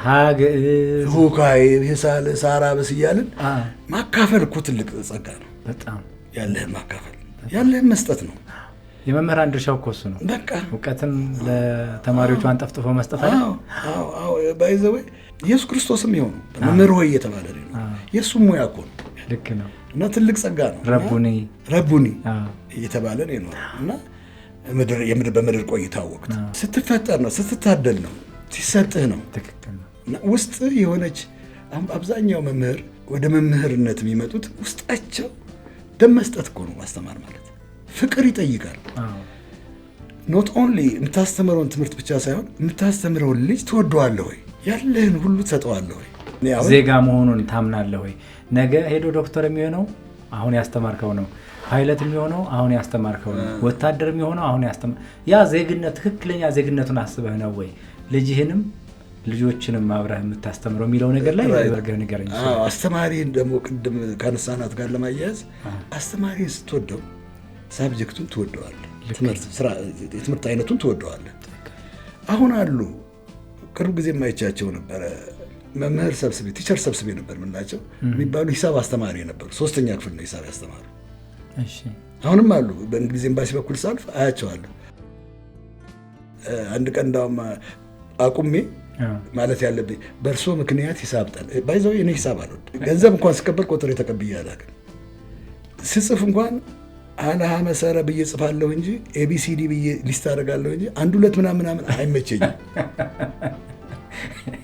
ሁካይ የሳለ ሳራ በስ እያልን ማካፈል እኮ ትልቅ ጸጋ ነው። በጣም ያለህን ማካፈል ያለህን መስጠት ነው። የመምህራን ድርሻው እኮ እሱ ነው። በቃ እውቀትን ለተማሪዎቹ አንጠፍጥፎ መስጠት አይደል? አዎ ባይዘው ኢየሱስ ክርስቶስም ይሆን መምህር ሆይ እየተባለ ነው። የሱ ሙያ እኮ ነው። ልክ ነው። እና ትልቅ ጸጋ ነው። ረቡኒ እየተባለ ነው እና በምድር ቆይታ ወቅት ስትፈጠር ነው፣ ስትታደል ነው፣ ሲሰጥህ ነው። ትክክል ነው። እና ውስጥ የሆነች አብዛኛው መምህር ወደ መምህርነት የሚመጡት ውስጣቸው ደም መስጠት እኮ ነው። ማስተማር ማለት ፍቅር ይጠይቃል። ኖት ኦንሊ የምታስተምረውን ትምህርት ብቻ ሳይሆን የምታስተምረውን ልጅ ትወደዋለህ ወይ? ያለህን ሁሉ ትሰጠዋለህ ወይ? ዜጋ መሆኑን ታምናለህ ወይ? ነገ ሄዶ ዶክተር የሚሆነው አሁን ያስተማርከው ነው። ፓይለት የሚሆነው አሁን ያስተማርከው ነው። ወታደር የሚሆነው አሁን ያ ዜግነት ትክክለኛ ዜግነቱን አስበህ ነው ወይ ልጅህንም ልጆችንም አብረህ የምታስተምረው የሚለው ነገር ላይ ወርገህ ንገረኝ። አስተማሪን ደግሞ ቅድም ካነሳናት ጋር ለማያያዝ አስተማሪን ስትወደው ሳብጀክቱን ትወደዋለህ፣ የትምህርት አይነቱን ትወደዋለህ። አሁን አሉ ቅርብ ጊዜ የማይቻቸው ነበረ መምህር ሰብስቤ ቲቸር ሰብስቤ ነበር ምንላቸው የሚባሉ ሂሳብ አስተማሪ ነበሩ። 3ኛ ክፍል ነው ሂሳብ ያስተማሩ። አሁንም አሉ። በእንግሊዝ ኤምባሲ በኩል ሳልፍ አያቸዋለሁ። አንድ ቀን እንዳውም አቁሜ ማለት ያለብኝ በእርሶ ምክንያት ሂሳብ ጣል ባይዘው እኔ ሂሳብ አልወድም። ገንዘብ እንኳን ስቀበል ቁጥር ተቀብዬ አላውቅም። ስጽፍ እንኳን አለሃ መሰረ ብዬ ጽፋለሁ እንጂ ኤቢሲዲ ብዬ ሊስት አደርጋለሁ እንጂ 1 2 ምናምን አይመቸኝም።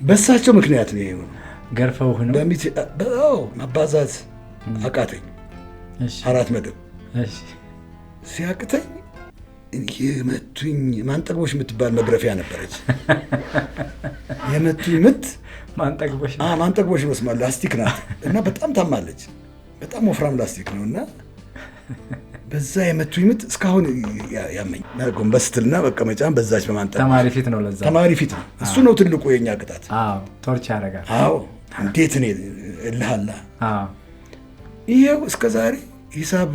በሳቸው ምክንያት ነው ይሄው። ገርፈውህ ነው ማባዛት አቃተኝ። 4 መደብ ሲያቅተኝ የመቱኝ ማንጠግቦሽ የምትባል መግረፊያ ነበረች። የመቱኝ ምት ማንጠግቦሽ መስማል ላስቲክ ናት እና በጣም ታማለች። በጣም ወፍራም ላስቲክ ነው እና በዛ የመቱኝ ምት እስካሁን ያመኝ። ጎንበስ ስትልና መቀመጫን በዛች በማንጠግ ተማሪ ፊት ነው። ለዛ ተማሪ ፊት ነው። እሱ ነው ትልቁ የኛ ቅጣት። ቶርች ያደርጋል። እንዴት እኔ እልሃላ ይሄው እስከዛሬ ሂሳብ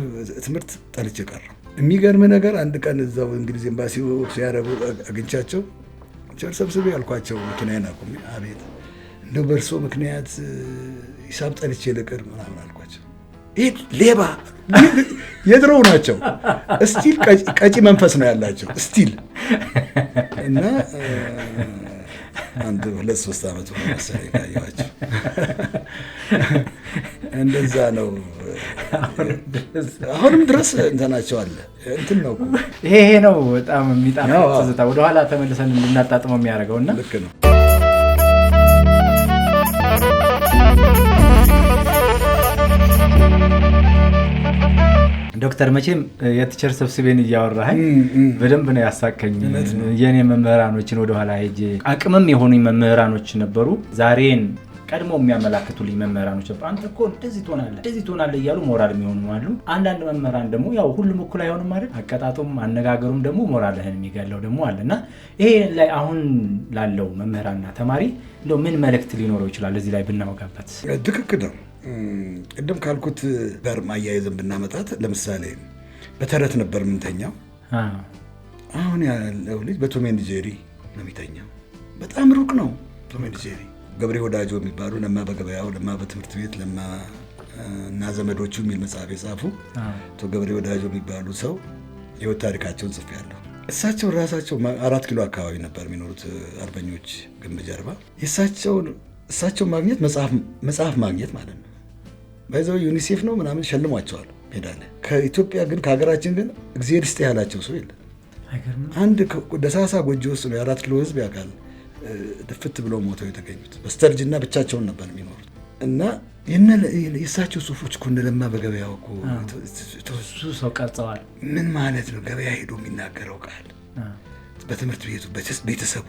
ትምህርት ጠልቼ ቀረሁ። የሚገርም ነገር አንድ ቀን እዛው እንግሊዝ ኤምባሲ ሲያረቡ አግኝቻቸው ቸር ሰብስቤ ያልኳቸው መኪናዬን አቁሜ አቤት እንደው በእርሶ ምክንያት ሂሳብ ጠልቼ ልቅር ምናምን አልኳቸው። ይሄ ሌባ የድሮው ናቸው። ስቲል ቀጪ መንፈስ ነው ያላቸው ስቲል እና 1 2 3 ዓመት ሆነ መሰለኝ ካየኋቸው። እንደዛ ነው። አሁንም ድረስ እንትናቸው አለ። እንትን ነው ይሄ ነው በጣም የሚጣፍጥ ትዝታ ወደኋላ ተመልሰን እንድናጣጥመው የሚያደርገውና ልክ ነው። ዶክተር መቼም የቲቸር ሰብስቤን እያወራኸኝ በደንብ ነው ያሳከኝ። የኔ መምህራኖችን ወደኋላ ሄጄ አቅምም የሆኑኝ መምህራኖች ነበሩ። ዛሬን ቀድሞ የሚያመላክቱልኝ መምህራኖች አንተ እኮ እንደዚህ ትሆናለህ እያሉ ሞራል የሚሆኑ አሉ። አንዳንድ መምህራን ደግሞ ያው ሁሉም እኩል አይሆንም ማለት አቀጣጡም አነጋገሩም ደግሞ ሞራልህን የሚገለው ደግሞ አለና ይሄ ላይ አሁን ላለው መምህራንና ተማሪ እንደው ምን መልእክት ሊኖረው ይችላል እዚህ ላይ ብናወጋበት? ትክክል ነው። ቅድም ካልኩት ጋር ማያይዘን ብናመጣት ለምሳሌ በተረት ነበር ምንተኛው። አሁን ያለው ልጅ በቶም ኤንድ ጄሪ ነው የሚተኛው። በጣም ሩቅ ነው ቶም ኤንድ ጄሪ። ገብሬ ወዳጆ የሚባሉ ለማ በገበያው ለማ በትምህርት ቤት ለማ እና ዘመዶቹ የሚል መጽሐፍ የጻፉ ገብሬ ወዳጆ የሚባሉ ሰው የህይወት ታሪካቸውን ጽፌያለሁ። እሳቸው ራሳቸው 4 ኪሎ አካባቢ ነበር የሚኖሩት አርበኞች ግንብ ጀርባ። እሳቸው ማግኘት መጽሐፍ ማግኘት ማለት ነው። ባይዘው ዩኒሴፍ ነው ምናምን ሸልሟቸዋል ሜዳሊያ። ከኢትዮጵያ ግን ከሀገራችን ግን እግዚአብሔር ይስጥ ያላቸው ሰው የለም። አንድ ደሳሳ ጎጆ ውስጥ ነው 4 ኪሎ ህዝብ ያውቃል። ድፍት ብለው ሞተው የተገኙት። በስተርጅና ብቻቸውን ነበር የሚኖሩት እና የእሳቸው ጽሁፎች እኮ እንደለማ በገበያው እኮ ብዙ ሰው ቀርጸዋል። ምን ማለት ነው? ገበያ ሄዶ የሚናገረው ቃል በትምህርት ቤቱ ቤተሰቡ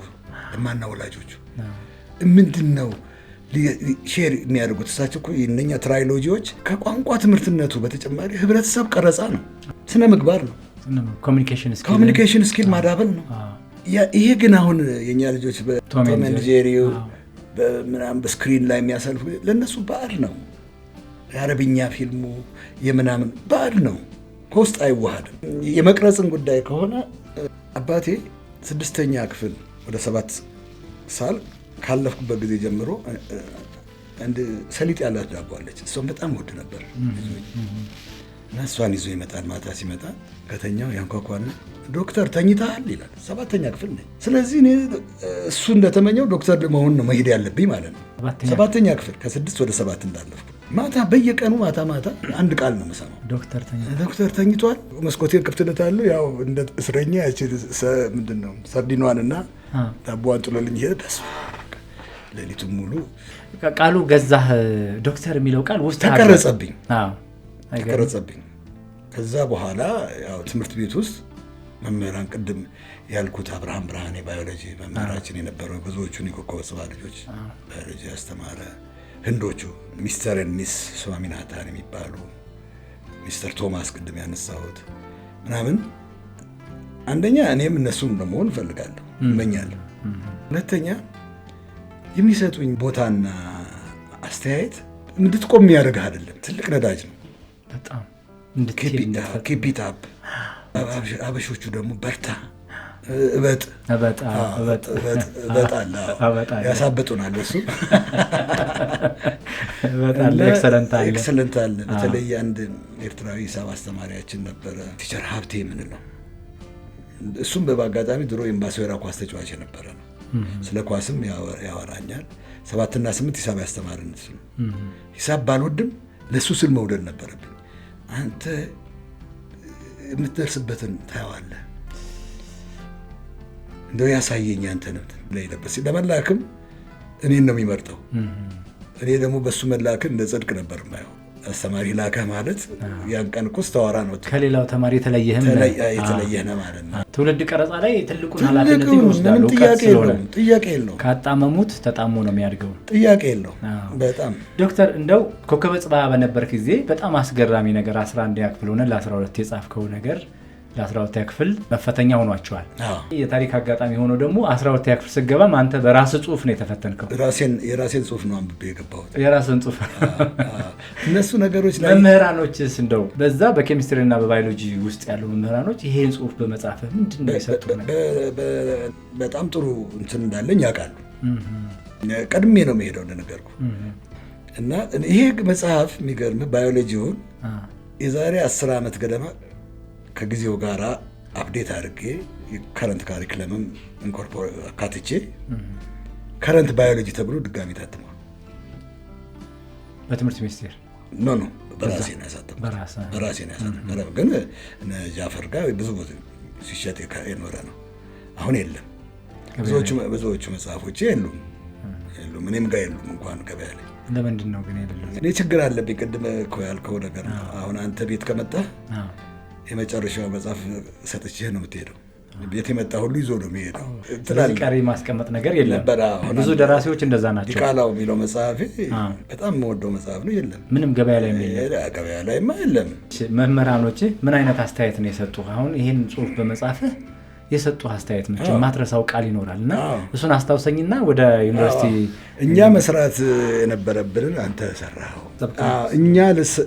ለማና ወላጆቹ ምንድን ነው ሼር የሚያደርጉት? እሳቸው እኮ የእነኛ ትራይሎጂዎች ከቋንቋ ትምህርትነቱ በተጨማሪ ህብረተሰብ ቀረጻ ነው፣ ስነ ምግባር ነው፣ ኮሚኒኬሽን ስኪል ማዳበል ነው። ይሄ ግን አሁን የእኛ ልጆች በቶም ኤንድ ጄሪ ምናምን በስክሪን ላይ የሚያሳልፉ ለእነሱ ባዕድ ነው። የአረብኛ ፊልሙ የምናምን ባዕድ ነው፣ ከውስጥ አይዋሃድም። የመቅረጽን ጉዳይ ከሆነ አባቴ 6ኛ ክፍል ወደ 7 ሳል ካለፍኩበት ጊዜ ጀምሮ አንድ ሰሊጥ ያላት ዳቦ አለች። እሷን በጣም ወድ ነበር እና እሷን ይዞ ይመጣል። ማታ ሲመጣ ከተኛው ያንኳኳና ዶክተር ተኝተሃል ይላል። 7ኛ ክፍል ነኝ። ስለዚህ እኔ እሱ እንደተመኘው ዶክተር መሆን ነው መሄድ ያለብኝ ማለት ነው። 7ኛ ክፍል ከ6 ወደ 7 እንዳለፍኩ ማታ በየቀኑ ማታ አንድ ቃል ነው የምሰማው፣ ዶክተር ተኝቷል። መስኮቴን ክፍትለታለሁ። ያው እንደ እስረኛ ያቺ ምንድን ነው ሰርዲኗንና ዳቦዋን ጥሎልኝ ሄደ። ሌሊቱን ሙሉ ቃሉ ገዛህ ዶክተር የሚለው ቃል ውስጥ ተቀረጸብኝ። ከዛ በኋላ ያው ትምህርት ቤት ውስጥ መምህራን ቅድም ያልኩት አብርሃም ብርሃኔ ባዮሎጂ መምህራችን የነበረው ብዙዎቹን የኮከበ ጽባህ ልጆች ባዮሎጂ ያስተማረ፣ ህንዶቹ ሚስተር ሚስ ስዋሚናታን የሚባሉ ሚስተር ቶማስ ቅድም ያነሳሁት ምናምን፣ አንደኛ እኔም እነሱን ለመሆን እፈልጋለሁ እመኛለሁ። ሁለተኛ የሚሰጡኝ ቦታና አስተያየት እንድትቆም የሚያደርግህ አይደለም፣ ትልቅ ነዳጅ ነው በጣም ኪፒት አፕ። አበሾቹ ደግሞ በርታ እበጥ ያሳብጡናል። እሱ ኤክሰለንት አለ። በተለይ አንድ ኤርትራዊ ሂሳብ አስተማሪያችን ነበረ ቲቸር ሀብቴ የምንለው። እሱም በአጋጣሚ ድሮ ኤምባሲራ ኳስ ተጫዋች የነበረ ነው። ስለ ኳስም ያወራኛል። 7ና 8 ሂሳብ ያስተማርን እሱ። ሂሳብ ባልወድም ለእሱ ስል መውደድ ነበረብኝ። አንተ የምትደርስበትን ታየዋለህ፣ እንደው ያሳየኝ አንተንም ለይለበስ ለመላክም እኔን ነው የሚመርጠው። እኔ ደግሞ በሱ መላክን እንደ ጽድቅ ነበር የማየው። አስተማሪ ላከ ማለት ያን ቀን እኮ ስተዋራ ነው ከሌላው ተማሪ የተለየህ ነው ማለት ነው። ትውልድ ቀረጻ ላይ ትልቁን ኃላፊነት ይወስዳል። ጥያቄ የለውም። ካጣመሙት ተጣሞ ነው የሚያድገው። ጥያቄ የለውም። በጣም ዶክተር እንደው ኮከበ ጽባህ በነበር ጊዜ በጣም አስገራሚ ነገር 11ኛ ክፍል ሆነ ለ12 የጻፍከው ነገር ለ12ኛ ክፍል መፈተኛ ሆኗቸዋል። የታሪክ አጋጣሚ ሆኖ ደግሞ 12ኛ ክፍል ስገባም አንተ በራስህ ጽሁፍ ነው የተፈተንከው። የራሴን ጽሁፍ ነው አንብቤ የገባሁት። የራስህን ጽሁፍ እነሱ ነገሮች ላይ መምህራኖችስ እንደው በዛ በኬሚስትሪና በባዮሎጂ ውስጥ ያሉ መምህራኖች ይሄን ጽሁፍ በመጻፍህ ምንድን ነው የሰጡት ነገር? በጣም ጥሩ እንትን እንዳለኝ ያውቃሉ። ቀድሜ ነው የምሄደው እንደነገርኩ እና ይሄ መጽሐፍ የሚገርምህ ባዮሎጂውን የዛሬ 10 ዓመት ገደማ ከጊዜው ጋር አፕዴት አድርጌ ከረንት ካሪክለምም አካትቼ ከረንት ባዮሎጂ ተብሎ ድጋሚ ታትሟል። በትምህርት ሚኒስቴር ኖ በራሴ ነው ያሳተምኩት። ግን ጃፈር ጋር ብዙ ሲሸጥ የኖረ ነው። አሁን የለም። ብዙዎቹ መጽሐፎቼ የሉም፣ እኔም ጋር የሉም እንኳን ገበያ ላይ። ለምንድን ነው ግን የሌለው? እኔ ችግር አለብኝ። ቅድም እኮ ያልከው ነገር ነው። አሁን አንተ ቤት ከመጣህ የመጨረሻው መጽሐፍ ሰጥቼህ ነው የምትሄደው። ቤት የመጣ ሁሉ ይዞ ነው የሚሄደው። ስለዚህ ቀሪ ማስቀመጥ ነገር የለም። ብዙ ደራሲዎች እንደዛ ናቸው። ዲቃላው የሚለው መጽሐፌ በጣም የምወደው መጽሐፍ ነው። የለም፣ ምንም ገበያ ላይ የለም። ገበያ ላይማ የለም። መምህራኖች ምን አይነት አስተያየት ነው የሰጡ? አሁን ይሄን ጽሁፍ በመጻፍህ የሰጡ አስተያየት ነው። ማትረሳው ቃል ይኖራል እና እሱን አስታውሰኝና ወደ ዩኒቨርሲቲ እኛ መስራት የነበረብንን አንተ ሰራኸው። እኛ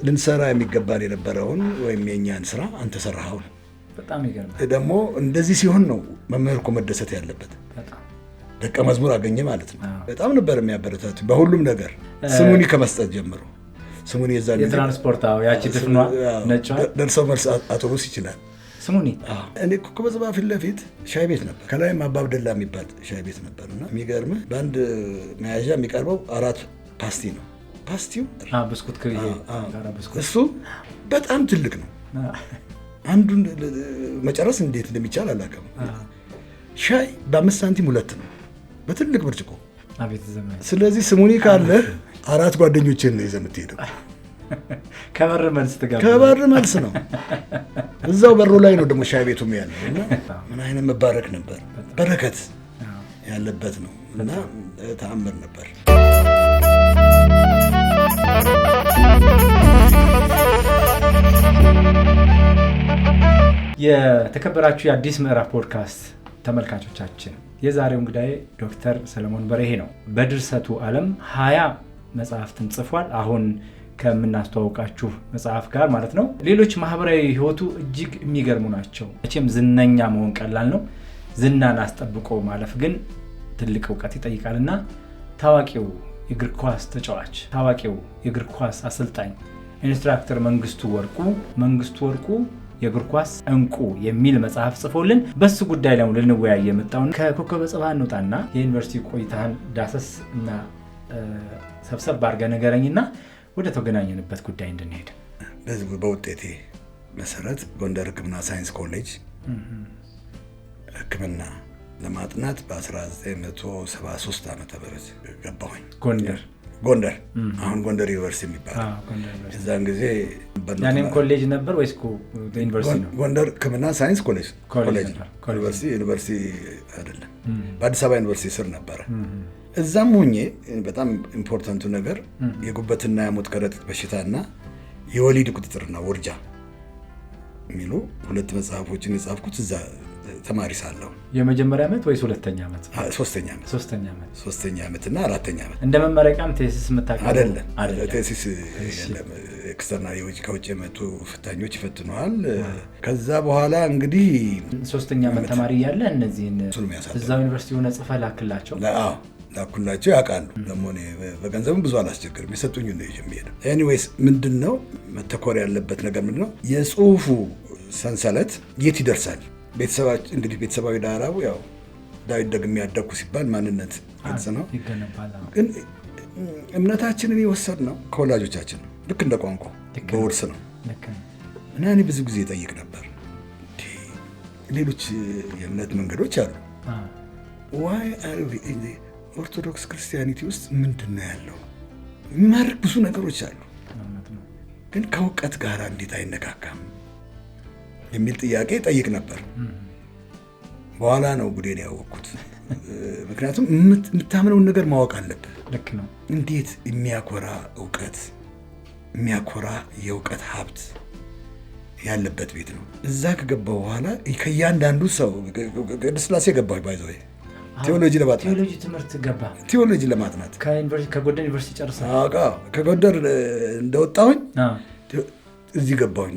ልንሰራ የሚገባን የነበረውን ወይም የእኛን ስራ አንተ ሰራኸው ነው። በጣም ይገርማል። ደግሞ እንደዚህ ሲሆን ነው መምህር እኮ መደሰት ያለበት። ደቀ መዝሙር አገኘ ማለት ነው። በጣም ነበር የሚያበረታቱ በሁሉም ነገር። ስሙኒ ከመስጠት ጀምሮ ስሙኒ የዛን የትራንስፖርት ያቺ ድፍኗ ነጯ ደርሰው መልስ አውቶቡስ ይችላል ስሙኒ። እኔ ኮከበ ጽባህ ፊት ለፊት ሻይ ቤት ነበር። ከላይም አባብደላ የሚባል ሻይ ቤት ነበርና የሚገርምህ በአንድ መያዣ የሚቀርበው 4 ፓስቲ ነው። ፓስቲው ብስኩት እሱ በጣም ትልቅ ነው። አንዱን መጨረስ እንዴት እንደሚቻል አላውቅም። ሻይ በ5 ሳንቲም 2 ነው። በትልቅ ብርጭቆ። አቤት ዘመን። ስለዚህ ስሙኒ ካለ 4 ጓደኞችን ነው ይዘህ የምትሄደው። ከበር መልስ ትገባ። ከበር መልስ ነው። እዛው በሩ ላይ ነው ደግሞ ሻይ ቤቱም ያለው እና ምን አይነት መባረክ ነበር። በረከት ያለበት ነው እና ተአምር ነበር። የተከበራችሁ የአዲስ ምዕራፍ ፖድካስት ተመልካቾቻችን የዛሬው እንግዳዬ ዶክተር ሰለሞን በርሄ ነው። በድርሰቱ ዓለም 20 መጽሐፍትን ጽፏል። አሁን ከምናስተዋውቃችሁ መጽሐፍ ጋር ማለት ነው። ሌሎች ማህበራዊ ህይወቱ እጅግ የሚገርሙ ናቸው። መቼም ዝነኛ መሆን ቀላል ነው። ዝናን አስጠብቆ ማለፍ ግን ትልቅ እውቀት ይጠይቃልና ታዋቂው የእግር ኳስ ተጫዋች፣ ታዋቂው የእግር ኳስ አሰልጣኝ ኢንስትራክተር መንግስቱ ወርቁ የእግር ኳስ እንቁ የሚል መጽሐፍ ጽፎልን በሱ ጉዳይ ላይ ልንወያይ የመጣውን ከኮከበ ጽባህ እንውጣና የዩኒቨርሲቲ ቆይታህን ዳሰስ እና ሰብሰብ አድርገህ ንገረኝና ወደ ተገናኘንበት ጉዳይ እንድንሄድ። በውጤቴ መሰረት ጎንደር ሕክምና ሳይንስ ኮሌጅ ሕክምና ለማጥናት በ1973 ዓመተ ምህረት ገባሁኝ። ጎንደር አሁን ጎንደር ዩኒቨርሲቲ የሚባለው እዛን ጊዜ ያኔም ኮሌጅ ነበር ወይስ ዩኒቨርሲቲ ነው? ጎንደር ሕክምና ሳይንስ ኮሌጅ ዩኒቨርሲቲ አይደለም። በአዲስ አበባ ዩኒቨርሲቲ ስር ነበረ። እዛም ሆኜ በጣም ኢምፖርታንቱ ነገር የጉበትና የሞት ከረጢት በሽታና የወሊድ ቁጥጥርና ውርጃ የሚሉ 2 መጽሐፎችን የጻፍኩት እዛ ተማሪ ሳለሁ። የመጀመሪያ ዓመት ወይስ ሁለተኛ ዓመት? ሶስተኛ ዓመትና 4ኛ ዓመት። እንደ መመረቂያም ቴሲስ የምታቀርበው አይደለም። ቴሲስ የለም። ኤክስተርናል ከውጭ የመጡ ፈታኞች ይፈትነዋል። ከዛ በኋላ እንግዲህ 3ኛ ዓመት ተማሪ እያለ እነዚህን እዛው ዩኒቨርሲቲ ሆነ ጽፈህ ላክላቸው ያውቃሉ። ደግሞ እኔ በገንዘብም ብዙ አላስቸግርም። የሰጡኝ ነው የሚሄደው። ኤኒዌይስ ምንድነው መተኮር ያለበት ነገር ምንድነው? የጽሁፉ ሰንሰለት የት ይደርሳል? ቤተሰባዊ ዳራው ያው ዳዊት ደግሜ ያደግኩ ሲባል ማንነት ገጽ ነው። ግን እምነታችንን የወሰድነው ከወላጆቻችን ነው። ልክ እንደ ቋንቋ በውርስ ነው እና እኔ ብዙ ጊዜ እጠይቅ ነበር፣ ሌሎች የእምነት መንገዶች አሉ። ዋይ ኦርቶዶክስ ክርስቲያኒቲ ውስጥ ምንድን ነው ያለው? የሚማርክ ብዙ ነገሮች አሉ፣ ግን ከእውቀት ጋር እንዴት አይነካካም የሚል ጥያቄ ጠይቅ ነበር። በኋላ ነው ጉዴን ያወቅኩት። ምክንያቱም የምታምነውን ነገር ማወቅ አለብህ። ልክ ነው። እንዴት የሚያኮራ እውቀት፣ የሚያኮራ የእውቀት ሀብት ያለበት ቤት ነው። እዛ ከገባሁ በኋላ ከእያንዳንዱ ሰው ቅድስት ሥላሴ ገባሁ። ባይዘው ቴዎሎጂ ለማጥናት ከጎንደር ዩኒቨርሲቲ ጨርሰህ? ከጎንደር እንደወጣሁኝ እዚህ ገባሁኝ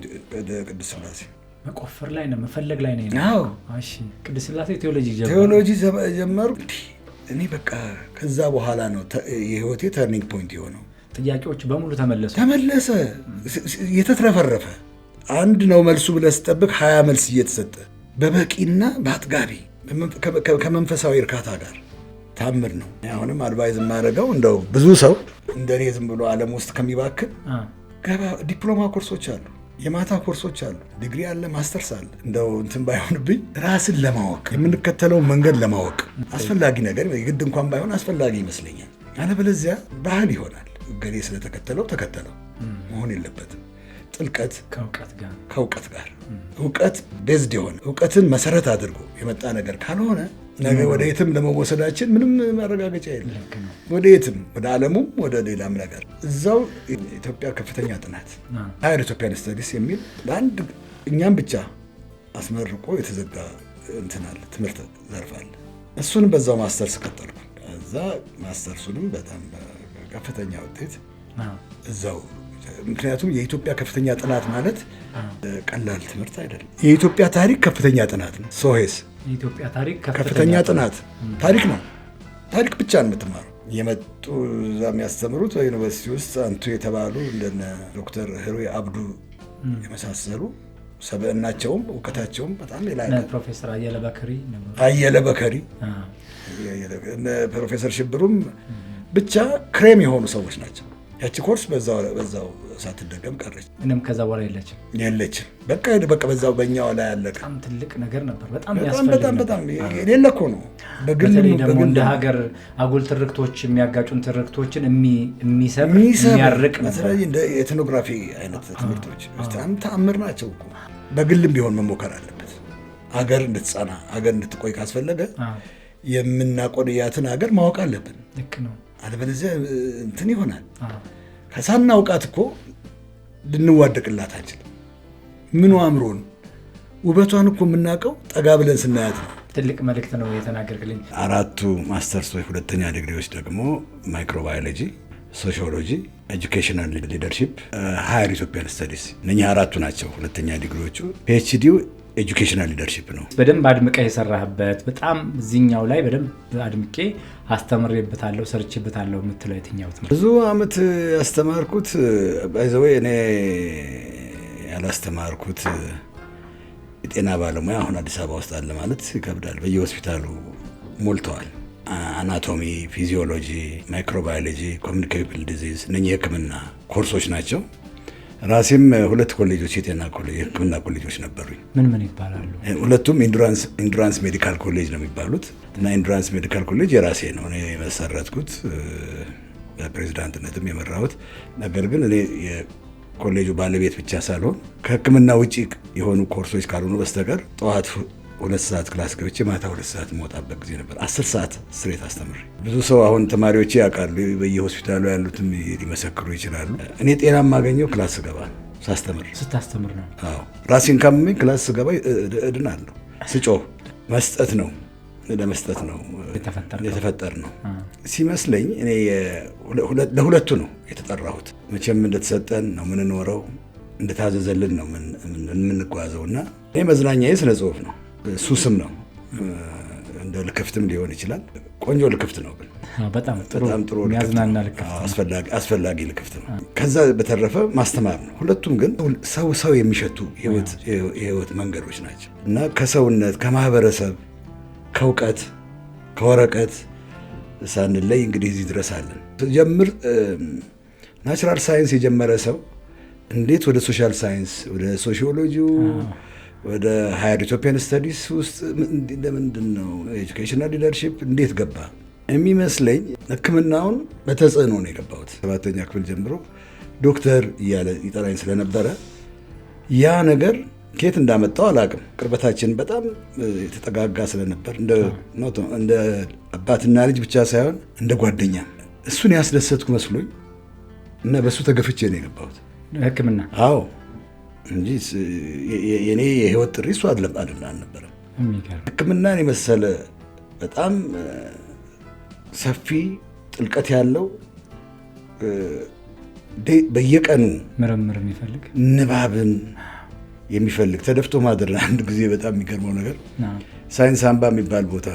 ቅድስት ሥላሴ። መቆፈር ላይ ነው፣ መፈለግ ላይ ነው። እሺ፣ ቅድስት ሥላሴ ቴዎሎጂ ጀመሩ። እኔ በቃ ከዛ በኋላ ነው የህይወቴ ተርኒንግ ፖይንት የሆነው። ጥያቄዎች በሙሉ ተመለሰ። የተትረፈረፈ አንድ ነው መልሱ ብለህ ስጠብቅ 20 መልስ እየተሰጠ በበቂና በአጥጋቢ ከመንፈሳዊ እርካታ ጋር ታምር ነው። አሁንም አድቫይዝ የማደርገው እንደው ብዙ ሰው እንደኔ ዝም ብሎ ዓለም ውስጥ ከሚባክን ዲፕሎማ ኮርሶች አሉ፣ የማታ ኮርሶች አሉ፣ ዲግሪ አለ፣ ማስተርስ አለ። እንደው እንትን ባይሆንብኝ ራስን ለማወቅ የምንከተለው መንገድ ለማወቅ አስፈላጊ ነገር የግድ እንኳን ባይሆን አስፈላጊ ይመስለኛል። አለበለዚያ ባህል ይሆናል። ገሌ ስለተከተለው መሆን የለበትም። ጥልቀት ከእውቀት ጋር እውቀት ቤዝድ የሆነ እውቀትን መሰረት አድርጎ የመጣ ነገር ካልሆነ ነገ ወደ የትም ለመወሰዳችን ምንም ማረጋገጫ የለም። ወደ የትም፣ ወደ ዓለሙም ወደ ሌላም ነገር እዛው ኢትዮጵያ ከፍተኛ ጥናት ሃየር ኢትዮጵያን ስተዲስ የሚል ለአንድ እኛም ብቻ አስመርቆ የተዘጋ እንትናል ትምህርት ዘርፍ አለ። እሱንም በዛው ማስተርስ ቀጠልኩ። እዛ ማስተርሱንም በጣም ከፍተኛ ውጤት እዛው። ምክንያቱም የኢትዮጵያ ከፍተኛ ጥናት ማለት ቀላል ትምህርት አይደለም። የኢትዮጵያ ታሪክ ከፍተኛ ጥናት ነው። ሶሄስ የኢትዮጵያ ታሪክ ከፍተኛ ጥናት ታሪክ ነው። ታሪክ ብቻ ነው የምትማረው። የመጡ እዛ የሚያስተምሩት በዩኒቨርሲቲ ውስጥ አንቱ የተባሉ እንደነ ዶክተር ህሩይ አብዱ የመሳሰሉ ሰብዕናቸውም እውቀታቸውም በጣም ሌላ ነው። ፕሮፌሰር አየለ በከሪ ፕሮፌሰር ሽብሩም ብቻ ክሬም የሆኑ ሰዎች ናቸው። ያቺ ኮርስ በዛው ሳትደገም ቀረች። ምንም ከዛ በኋላ የለችም። በቃ በዛው በእኛው ላይ ያለቀ። በጣም ትልቅ ነገር ነበር። በጣም በጣም የሌለ እኮ ነው። በተለይ ደግሞ እንደ ሀገር አጉል ትርክቶች የሚያጋጩን ትርክቶችን የሚያርቅ ነበር። በተለይ እንደ ኤትኖግራፊ አይነት ትምህርቶች በጣም ተአምር ናቸው እኮ። በግልም ቢሆን መሞከር አለበት። ሀገር እንድትጸና ሀገር እንድትቆይ ካስፈለገ የምናቆያትን ሀገር ማወቅ አለብን። ልክ ነው። አለበለዚያ እንትን ይሆናል። ከሳናውቃት እኮ ልንዋደቅላት አንችልም። ምኑ አምሮን ውበቷን እኮ የምናውቀው ጠጋ ብለን ስናያት ነው። ትልቅ መልእክት ነው የተናገርክልኝ። 4ቱ ማስተርስ ወይ 2ኛ ዲግሪዎች ደግሞ ማይክሮባዮሎጂ፣ ሶሺዮሎጂ፣ ኤጁኬሽናል ሊደርሺፕ፣ ሃየር ኢትዮጵያን ስተዲስ እነኚህ 4ቱ ናቸው 2ኛ ዲግሪዎቹ። ፒኤችዲው ኤጁኬሽናል ሊደርሺፕ ነው። በደንብ አድምቀ የሰራህበት በጣም እዚህኛው ላይ በደንብ አድምቄ አስተምሬበታለሁ ሰርቼበታለሁ የምትለው የትኛው ትምህርት? ብዙ አመት ያስተማርኩት ባይዘዌ እኔ ያላስተማርኩት የጤና ባለሙያ አሁን አዲስ አበባ ውስጥ አለ ማለት ይከብዳል። በየሆስፒታሉ ሞልተዋል። አናቶሚ፣ ፊዚዮሎጂ፣ ማይክሮባዮሎጂ፣ ኮሚኒኬብል ዲዚዝ እነኚህ የህክምና ኮርሶች ናቸው። ራሴም 2 ኮሌጆች የህክምና ኮሌጆች ነበሩኝ። ምን ይባላሉ? ሁለቱም ኢንዱራንስ ሜዲካል ኮሌጅ ነው የሚባሉት እና ኢንዱራንስ ሜዲካል ኮሌጅ የራሴ ነው እኔ የመሰረትኩት በፕሬዚዳንትነትም የመራሁት። ነገር ግን እኔ የኮሌጁ ባለቤት ብቻ ሳልሆን ከህክምና ውጪ የሆኑ ኮርሶች ካልሆኑ በስተቀር ጠዋት 2 ሰዓት ክላስ ገብቼ ማታ 2 ሰዓት መውጣበት ጊዜ ነበር። 10 ሰዓት ስትሬት አስተምሬ። ብዙ ሰው አሁን ተማሪዎች ያውቃሉ፣ በየሆስፒታሉ ያሉትም ሊመሰክሩ ይችላሉ። እኔ ጤና የማገኘው ክላስ ስገባ ስታስተምር ነው። አዎ ራሴን ካመመኝ ክላስ ስገባ እድናለሁ። ስጮህ መስጠት ነው ለመስጠት ነው የተፈጠር ነው ሲመስለኝ። እኔ ለሁለቱ ነው የተጠራሁት። መቼም እንደተሰጠን ነው የምንኖረው፣ እንደታዘዘልን ነው የምንጓዘው እና እኔ መዝናኛዬ ስነ ጽሁፍ ነው። ሱስም ነው። እንደ ልክፍትም ሊሆን ይችላል። ቆንጆ ልክፍት ነው ግን በጣም ጥሩ የሚያዝናና ልክፍት፣ አስፈላጊ ልክፍት ነው። ከዛ በተረፈ ማስተማር ነው። ሁለቱም ግን ሰው የሚሸቱ የህይወት መንገዶች ናቸው እና ከሰውነት ከማህበረሰብ ከእውቀት ከወረቀት ሳንለይ እንግዲህ እዚህ ድረስ አለን። ጀምር ናቹራል ሳይንስ የጀመረ ሰው እንዴት ወደ ሶሻል ሳይንስ ወደ ሶሺዮሎጂው ወደ ሃየር ኢትዮጵያን ስተዲስ ውስጥ ለምንድን ነው ኤጁኬሽናል ሊደርሺፕ እንዴት ገባ የሚመስለኝ ህክምናውን በተጽዕኖ ነው የገባሁት። 7ኛ ክፍል ጀምሮ ዶክተር እያለ ይጠራኝ ስለነበረ ያ ነገር ከየት እንዳመጣው አላውቅም። ቅርበታችን በጣም የተጠጋጋ ስለነበር እንደ አባትና ልጅ ብቻ ሳይሆን እንደ ጓደኛ እሱን ያስደሰትኩ መስሎኝ እና በእሱ ተገፍቼ ነው የገባሁት ህክምና። አዎ እንጂ የኔ የህይወት ጥሪ እሱ አልነበረም። ህክምናን የመሰለ በጣም ሰፊ ጥልቀት ያለው በየቀኑ ምርምር የሚፈልግ ንባብን የሚፈልግ ተደፍቶ ማደር። አንድ ጊዜ በጣም የሚገርመው ነገር ሳይንስ አምባ የሚባል ቦታ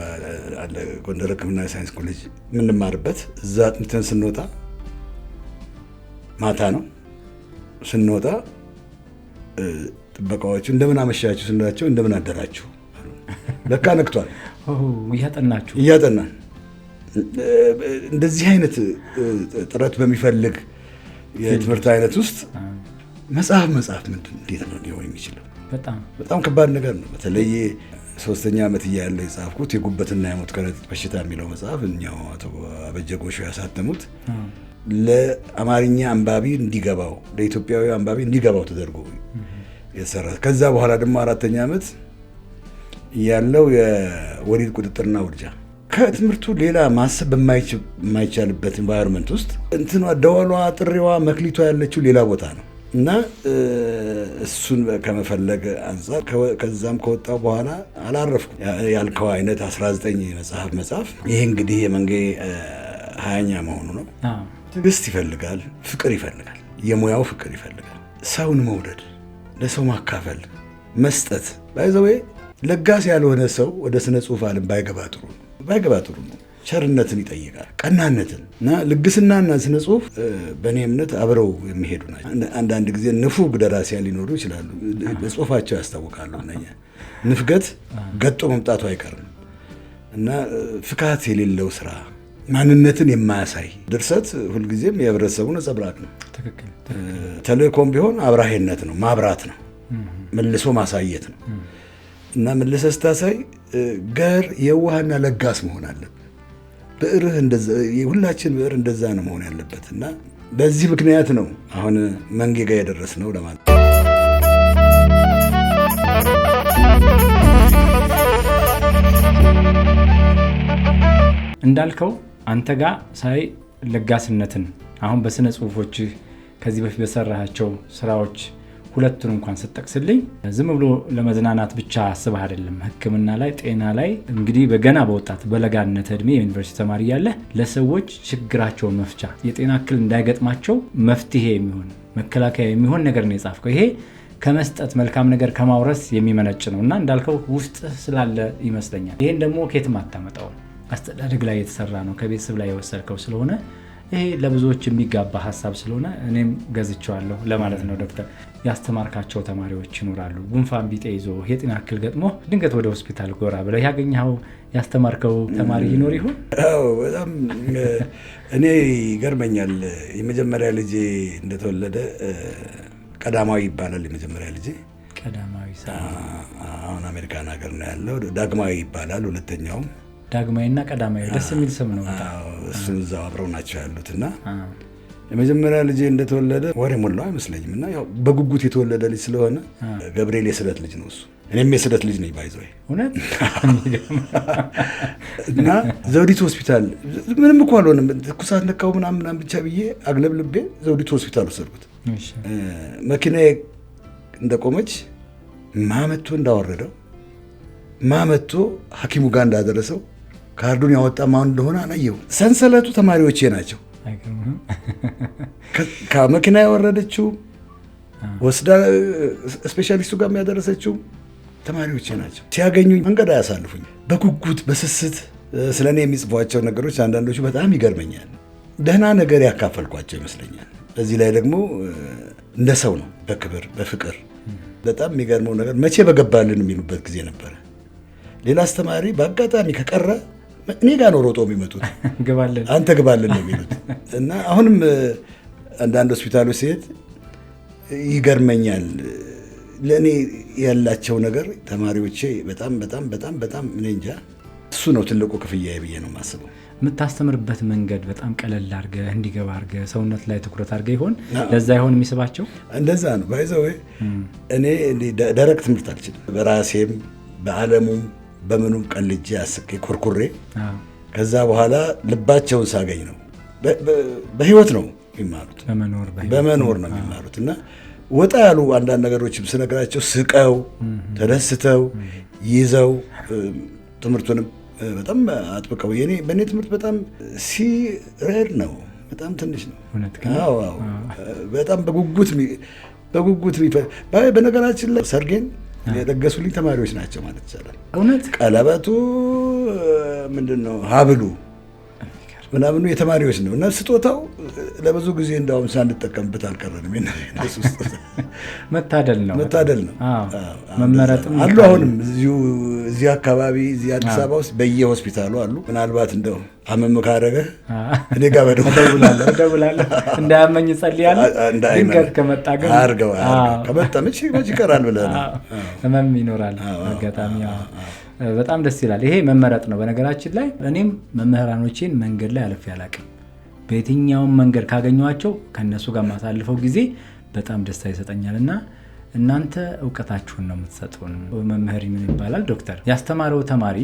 አለ፣ ጎንደር ህክምና ሳይንስ ኮሌጅ የምንማርበት። እዛ አጥንተን ስንወጣ ማታ ነው ስንወጣ ጥበቃዎቹ እንደምን አመሻችሁ ስንላቸው እንደምን አደራችሁ። ለካ ነክቷል። እያጠናን እንደዚህ አይነት ጥረት በሚፈልግ የትምህርት አይነት ውስጥ መጽሐፍ እንዴት ነው ሊሆን የሚችለው? በጣም ከባድ ነገር ነው። በተለይ 3ኛ ዓመት እያለሁ የጻፍኩት የጉበትና የሞት ከረጢት በሽታ የሚለው መጽሐፍ እኛው አቶ አበጀ ጎሹ ያሳተሙት ለአማርኛ አንባቢ እንዲገባው ለኢትዮጵያዊ አንባቢ እንዲገባው ተደርጎ የተሰራ። ከዛ በኋላ ደግሞ 4ኛ ዓመት ያለው የወሊድ ቁጥጥርና ውርጃ ከትምህርቱ ሌላ ማሰብ በማይቻልበት ኢንቫይሮንመንት ውስጥ እንትኗ ደወሏ፣ ጥሪዋ፣ መክሊቷ ያለችው ሌላ ቦታ ነው እና እሱን ከመፈለግ አንጻር ከዛም ከወጣው በኋላ አላረፍኩም። ያልከው አይነት 19 መጽሐፍ ይሄ እንግዲህ የመንጌ 20ኛ መሆኑ ነው። ትዕግስት ይፈልጋል፣ ፍቅር ይፈልጋል፣ የሙያው ፍቅር ይፈልጋል፣ ሰውን መውደድ፣ ለሰው ማካፈል፣ መስጠት። ባይዘዌ ለጋስ ያልሆነ ሰው ወደ ስነ ጽሁፍ ዓለም ባይገባ ጥሩ ነው። ቸርነትን ይጠይቃል፣ ቀናነትን እና ልግስናና ስነ ጽሁፍ በእኔ እምነት አብረው የሚሄዱ ናቸው። አንዳንድ ጊዜ ንፉግ ደራሲያን ሊኖሩ ይችላሉ፣ በጽሁፋቸው ያስታውቃሉ። ንፍገት ገጦ መምጣቱ አይቀርም እና ፍካት የሌለው ስራ ማንነትን የማያሳይ ድርሰት ሁልጊዜም የህብረተሰቡ ነጸብራቅ ነው። ትክክል። ተልእኮም ቢሆን አብራሄነት ነው፣ ማብራት ነው፣ መልሶ ማሳየት ነው እና መልሰህ ስታሳይ ገር የዋህና ለጋስ መሆን አለበት። ብዕርህ እንደዛ የሁላችን ብዕር እንደዛ ነው መሆን ያለበት እና በዚህ ምክንያት ነው አሁን መንጌ ጋር የደረስነው ለማለት ነው። እንዳልከው አንተ ጋር ሳይ ለጋስነትን አሁን በስነ ጽሁፎች ከዚህ በፊት በሰራሃቸው ስራዎች ሁለቱን እንኳን ስጠቅስልኝ ዝም ብሎ ለመዝናናት ብቻ አስበህ አይደለም። ሕክምና ላይ ጤና ላይ እንግዲህ በገና በወጣት በለጋነት እድሜ የዩኒቨርሲቲ ተማሪ ያለ ለሰዎች ችግራቸውን መፍቻ የጤና እክል እንዳይገጥማቸው መፍትሄ የሚሆን መከላከያ የሚሆን ነገር ነው የጻፍከው። ይሄ ከመስጠት መልካም ነገር ከማውረስ የሚመነጭ ነው እና እንዳልከው ውስጥ ስላለ ይመስለኛል። ይሄን ደግሞ ከየትም አታመጣው፣ አስተዳደግ ላይ የተሰራ ነው፣ ከቤተሰብ ላይ የወሰድከው ስለሆነ ይሄ ለብዙዎች የሚጋባ ሀሳብ ስለሆነ እኔም ገዝቼዋለሁ ለማለት ነው። ዶክተር ያስተማርካቸው ተማሪዎች ይኖራሉ። ጉንፋን ቢጤ ይዞ የጤና እክል ገጥሞ ድንገት ወደ ሆስፒታል ጎራ ብለህ ያገኘኸው ያስተማርከው ተማሪ ይኖር ይሆን? አዎ፣ በጣም እኔ ይገርመኛል። የመጀመሪያ ልጄ እንደተወለደ ቀዳማዊ ይባላል። የመጀመሪያ ልጄ ቀዳማዊ አሁን አሜሪካን ሀገር ነው ያለው። ዳግማዊ ይባላል ሁለተኛውም። ዳግማዊና ቀዳማዊ ደስ የሚል ስም ነው። እሱ እዛው አብረው ናቸው ያሉት እና የመጀመሪያ ልጄ እንደተወለደ ወሬ ሞላው አይመስለኝም እና ያው በጉጉት የተወለደ ልጅ ስለሆነ ገብርኤል የስለት ልጅ ነው እሱ። እኔም የስለት ልጅ ነኝ ባይዘው እውነት እና ዘውዲቱ ሆስፒታል ምንም እኮ አልሆነም። ትኩሳት ነካው ምናምን ብቻ ብዬ አግለብልቤ ዘውዲቱ ሆስፒታል ወሰድኩት። መኪናዬ እንደቆመች ማመቶ እንዳወረደው ማመቶ ሐኪሙ ጋር እንዳደረሰው ካርዱን ያወጣ ማን እንደሆነ አላየው። ሰንሰለቱ ተማሪዎቼ ናቸው። ከመኪና ያወረደችው ወስዳ ስፔሻሊስቱ ጋር የሚያደረሰችው ተማሪዎቼ ናቸው። ሲያገኙኝ መንገድ አያሳልፉኝ። በጉጉት በስስት ስለ እኔ የሚጽፏቸው ነገሮች አንዳንዶቹ በጣም ይገርመኛል። ደህና ነገር ያካፈልኳቸው ይመስለኛል። በዚህ ላይ ደግሞ እንደ ሰው ነው፣ በክብር በፍቅር። በጣም የሚገርመው ነገር መቼ በገባልን የሚሉበት ጊዜ ነበረ። ሌላ አስተማሪ በአጋጣሚ ከቀረ እኔ ጋር ነው ሮጦ የሚመጡት። አንተ ግባልን ነው የሚሉት እና አሁንም አንዳንድ ሆስፒታሎች ሲሄድ ይገርመኛል። ለእኔ ያላቸው ነገር ተማሪዎቼ በጣም በጣም በጣም በጣም እኔ እንጃ። እሱ ነው ትልቁ ክፍያ ብዬ ነው የማስበው። የምታስተምርበት መንገድ በጣም ቀለል አድርገህ እንዲገባ አድርገህ ሰውነት ላይ ትኩረት አድርገህ ይሆን? ለዛ ይሆን የሚስባቸው? እንደዛ ነው ባይዘው። እኔ ደረቅ ትምህርት አልችልም። በራሴም በዓለሙም በምኑም ቀልጄ አስቄ ኮርኩሬ ከዛ በኋላ ልባቸውን ሳገኝ ነው። በህይወት ነው የሚማሩት፣ በመኖር ነው የሚማሩት እና ወጣ ያሉ አንዳንድ ነገሮችም ስነግራቸው ስቀው ተደስተው ይዘው ትምህርቱንም በጣም አጥብቀው በእኔ ትምህርት በጣም ሲሬድ ነው፣ በጣም ትንሽ ነው። በጣም በጉጉት በነገራችን ላይ ሰርጌን የደገሱልኝ ተማሪዎች ናቸው ማለት ይቻላል። እውነት ቀለበቱ ምንድነው ሀብሉ ምናምኑ የተማሪዎች ነው እና ስጦታው ለብዙ ጊዜ እንዳውም ሳንጠቀምበት አልቀረንም። መታደል ነው። መመረጥም አሉ። አሁንም እዚህ አካባቢ እዚህ አዲስ አበባ ውስጥ በየሆስፒታሉ አሉ። ምናልባት እንደው አመም ካደረገ እኔ ጋር እደውላለሁ። እንዳያመኝ ጸልያለሁ። ድንገት ከመጣ ግን አድርገው ከመጣ መቼ ይቀራል ብለህ ነው። ህመም ይኖራል አጋጣሚ። በጣም ደስ ይላል። ይሄ መመረጥ ነው። በነገራችን ላይ እኔም መምህራኖቼን መንገድ ላይ አለፌ አላውቅም። በየትኛውም መንገድ ካገኘኋቸው ከእነሱ ጋር ማሳልፈው ጊዜ በጣም ደስታ ይሰጠኛል እና እናንተ እውቀታችሁን ነው የምትሰጡን። መምህር ምን ይባላል ዶክተር ያስተማረው ተማሪ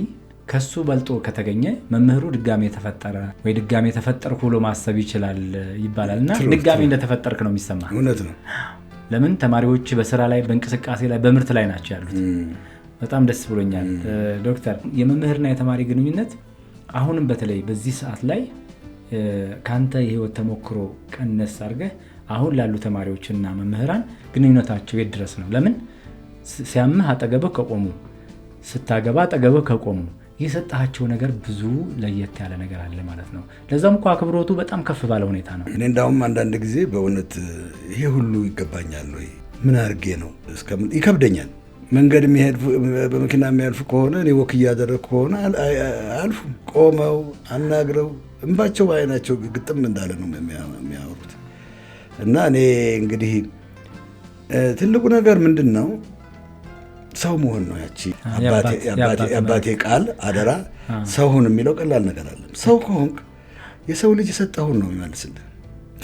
ከሱ በልጦ ከተገኘ መምህሩ ድጋሜ ተፈጠረ ወይ ድጋሜ ተፈጠርኩ ብሎ ማሰብ ይችላል ይባላል እና ድጋሜ እንደተፈጠርክ ነው የሚሰማ። እውነት ነው። ለምን ተማሪዎች በስራ ላይ በእንቅስቃሴ ላይ በምርት ላይ ናቸው ያሉት። በጣም ደስ ብሎኛል ዶክተር። የመምህርና የተማሪ ግንኙነት አሁንም በተለይ በዚህ ሰዓት ላይ ካንተ የህይወት ተሞክሮ ቀነስ አድርገህ አሁን ላሉ ተማሪዎችና መምህራን ግንኙነታቸው የት ድረስ ነው? ለምን ሲያምህ አጠገብህ ከቆሙ፣ ስታገባ አጠገብህ ከቆሙ የሰጣቸው ነገር ብዙ ለየት ያለ ነገር አለ ማለት ነው። ለዛም እኮ አክብሮቱ በጣም ከፍ ባለ ሁኔታ ነው። እኔ እንዳውም አንዳንድ ጊዜ በእውነት ይሄ ሁሉ ይገባኛል ወይ ምን አድርጌ ነው ይከብደኛል። መንገድ የሚሄድ በመኪና የሚያልፉ ከሆነ እኔ ወክ እያደረግኩ ከሆነ አልፉ ቆመው አናግረው እንባቸው በዓይናቸው ግጥም እንዳለ ነው የሚያወሩት። እና እኔ እንግዲህ ትልቁ ነገር ምንድን ነው? ሰው መሆን ነው። ያቺ የአባቴ ቃል አደራ ሰው ሁን የሚለው ቀላል ነገር አለ። ሰው ከሆንክ የሰው ልጅ የሰጠሁን ነው የሚመልስልህ።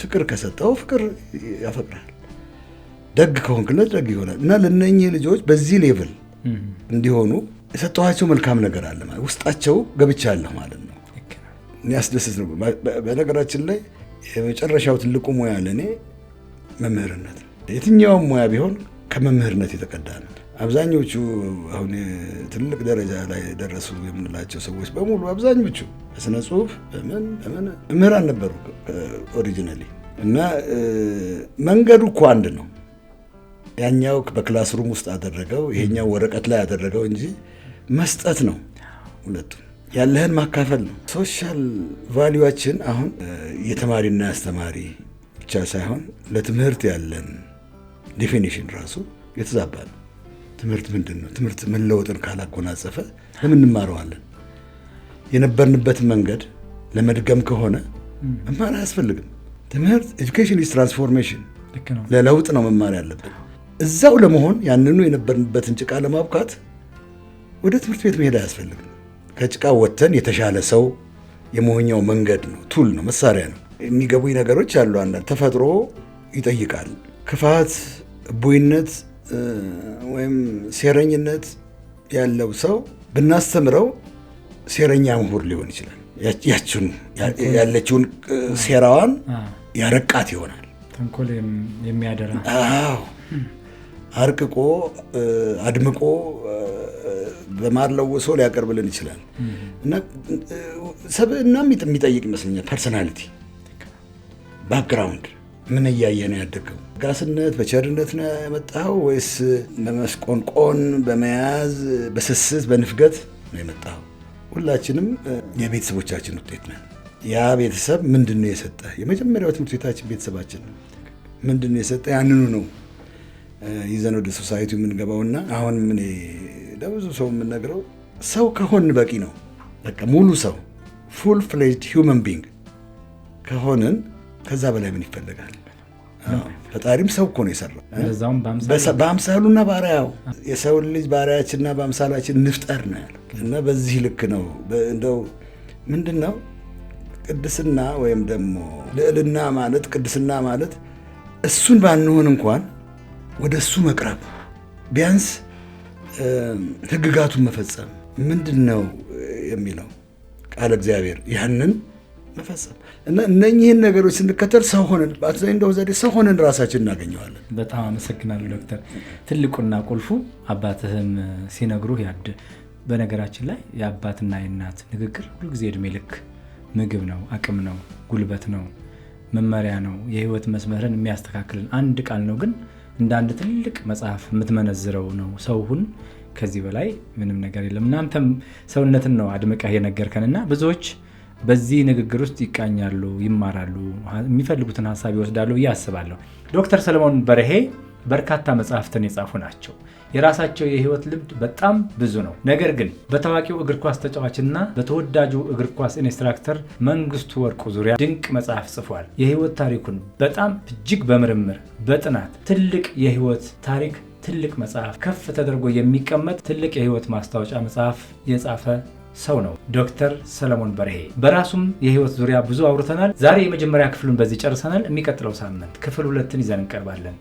ፍቅር ከሰጠው ፍቅር ያፈቅራል። ደግ ከሆንክለት ደግ ይሆናል። እና ለእነኚህ ልጆች በዚህ ሌቭል እንዲሆኑ የሰጠኋቸው መልካም ነገር አለ ማለት ውስጣቸው ገብቻለሁ ማለት ነው። የሚያስደስት ነው። በነገራችን ላይ የመጨረሻው ትልቁ ሙያ ለእኔ መምህርነት ነው። የትኛውም ሙያ ቢሆን ከመምህርነት የተቀዳ ነው። አብዛኞቹ አሁን ትልቅ ደረጃ ላይ ደረሱ የምንላቸው ሰዎች በሙሉ አብዛኞቹ በስነ ጽሁፍ በምን መምህራን ነበሩ ኦሪጂናሊ። እና መንገዱ እኮ አንድ ነው። ያኛው በክላስሩም ውስጥ አደረገው፣ ይሄኛው ወረቀት ላይ አደረገው እንጂ መስጠት ነው። ሁለቱም ያለህን ማካፈል ነው። ሶሻል ቫሊዩዋችን አሁን የተማሪና አስተማሪ ብቻ ሳይሆን ለትምህርት ያለን ዴፊኒሽን ራሱ የተዛባ ነው። ትምህርት ምንድን ነው? ትምህርት መለወጥን ካላጎናጸፈ ለምን እንማረዋለን? የነበርንበትን መንገድ ለመድገም ከሆነ መማር አያስፈልግም። ትምህርት ኤጁኬሽን ኢዝ ትራንስፎርሜሽን፣ ለለውጥ ነው መማር ያለብን። እዛው ለመሆን ያንኑ የነበርንበትን ጭቃ ለማብቃት ወደ ትምህርት ቤት መሄድ አያስፈልግም። ከጭቃ ወጥተን የተሻለ ሰው የመሆኛው መንገድ ነው፣ ቱል ነው፣ መሳሪያ ነው። የሚገቡኝ ነገሮች አሉ። አንዳንድ ተፈጥሮ ይጠይቃል። ክፋት፣ እቡይነት ወይም ሴረኝነት ያለው ሰው ብናስተምረው ሴረኛ ምሁር ሊሆን ይችላል። ያለችውን ሴራዋን ያረቃት ይሆናል። ተንኮል የሚያደራ አርቅቆ አድምቆ በማር ለውሶ ሊያቀርብልን ይችላል። እና ሰብእናም የሚጠይቅ ይመስለኛል። ፐርሶናሊቲ፣ ባክግራውንድ ምን እያየ ነው ያደገው? ጋስነት በቸርነት ነው የመጣው ወይስ በመስቆንቆን በመያዝ በስስት በንፍገት ነው የመጣው? ሁላችንም የቤተሰቦቻችን ውጤት ነን። ያ ቤተሰብ ምንድን ነው የሰጠ? የመጀመሪያው ትምህርት ቤታችን ቤተሰባችን ነው። ምንድን ነው የሰጠ? ያንኑ ነው ይዘን ወደ ሶሳይቲ የምንገባውና አሁን ምን ለብዙ ሰው የምንነግረው ሰው ከሆን በቂ ነው። በቃ ሙሉ ሰው ፉል ፍሌጅድ ሂውመን ቢንግ ከሆንን ከዛ በላይ ምን ይፈልጋል? ፈጣሪም ሰው እኮ ነው የሰራው በአምሳሉና ባሪያው። የሰው ልጅ ባሪያችንና በአምሳላችን ንፍጠር ነው ያለው። እና በዚህ ልክ ነው እንደው ምንድን ነው ቅድስና ወይም ደግሞ ልዕልና ማለት ቅድስና ማለት እሱን ባንሆን እንኳን ወደ እሱ መቅረብ፣ ቢያንስ ህግጋቱን መፈጸም ምንድን ነው የሚለው ቃል እግዚአብሔር ያንን መፈጸም እና እነኚህን ነገሮች ስንከተል ሰው ሆነን እንደው ዘዴ ሰው ሆነን ራሳችን እናገኘዋለን። በጣም አመሰግናለሁ ዶክተር። ትልቁና ቁልፉ አባትህም ሲነግሩህ በነገራችን ላይ የአባትና የእናት ንግግር ሁልጊዜ እድሜ ልክ ምግብ ነው፣ አቅም ነው፣ ጉልበት ነው፣ መመሪያ ነው፣ የህይወት መስመርን የሚያስተካክልን አንድ ቃል ነው። ግን እንደ አንድ ትልቅ መጽሐፍ የምትመነዝረው ነው። ሰው ሁን፣ ከዚህ በላይ ምንም ነገር የለም። እናንተም ሰውነትን ነው አድምቀህ የነገርከንና ብዙዎች በዚህ ንግግር ውስጥ ይቃኛሉ፣ ይማራሉ፣ የሚፈልጉትን ሀሳብ ይወስዳሉ ብዬ አስባለሁ። ዶክተር ሰለሞን በርሄ በርካታ መጽሐፍትን የጻፉ ናቸው። የራሳቸው የህይወት ልምድ በጣም ብዙ ነው። ነገር ግን በታዋቂው እግር ኳስ ተጫዋችና በተወዳጁ እግር ኳስ ኢንስትራክተር መንግስቱ ወርቁ ዙሪያ ድንቅ መጽሐፍ ጽፏል። የህይወት ታሪኩን በጣም እጅግ በምርምር በጥናት ትልቅ የህይወት ታሪክ፣ ትልቅ መጽሐፍ፣ ከፍ ተደርጎ የሚቀመጥ ትልቅ የህይወት ማስታወሻ መጽሐፍ የጻፈ ሰው ነው ዶክተር ሰለሞን በርሄ። በራሱም የህይወት ዙሪያ ብዙ አውርተናል። ዛሬ የመጀመሪያ ክፍሉን በዚህ ጨርሰናል። የሚቀጥለው ሳምንት ክፍል 2 ይዘን እንቀርባለን።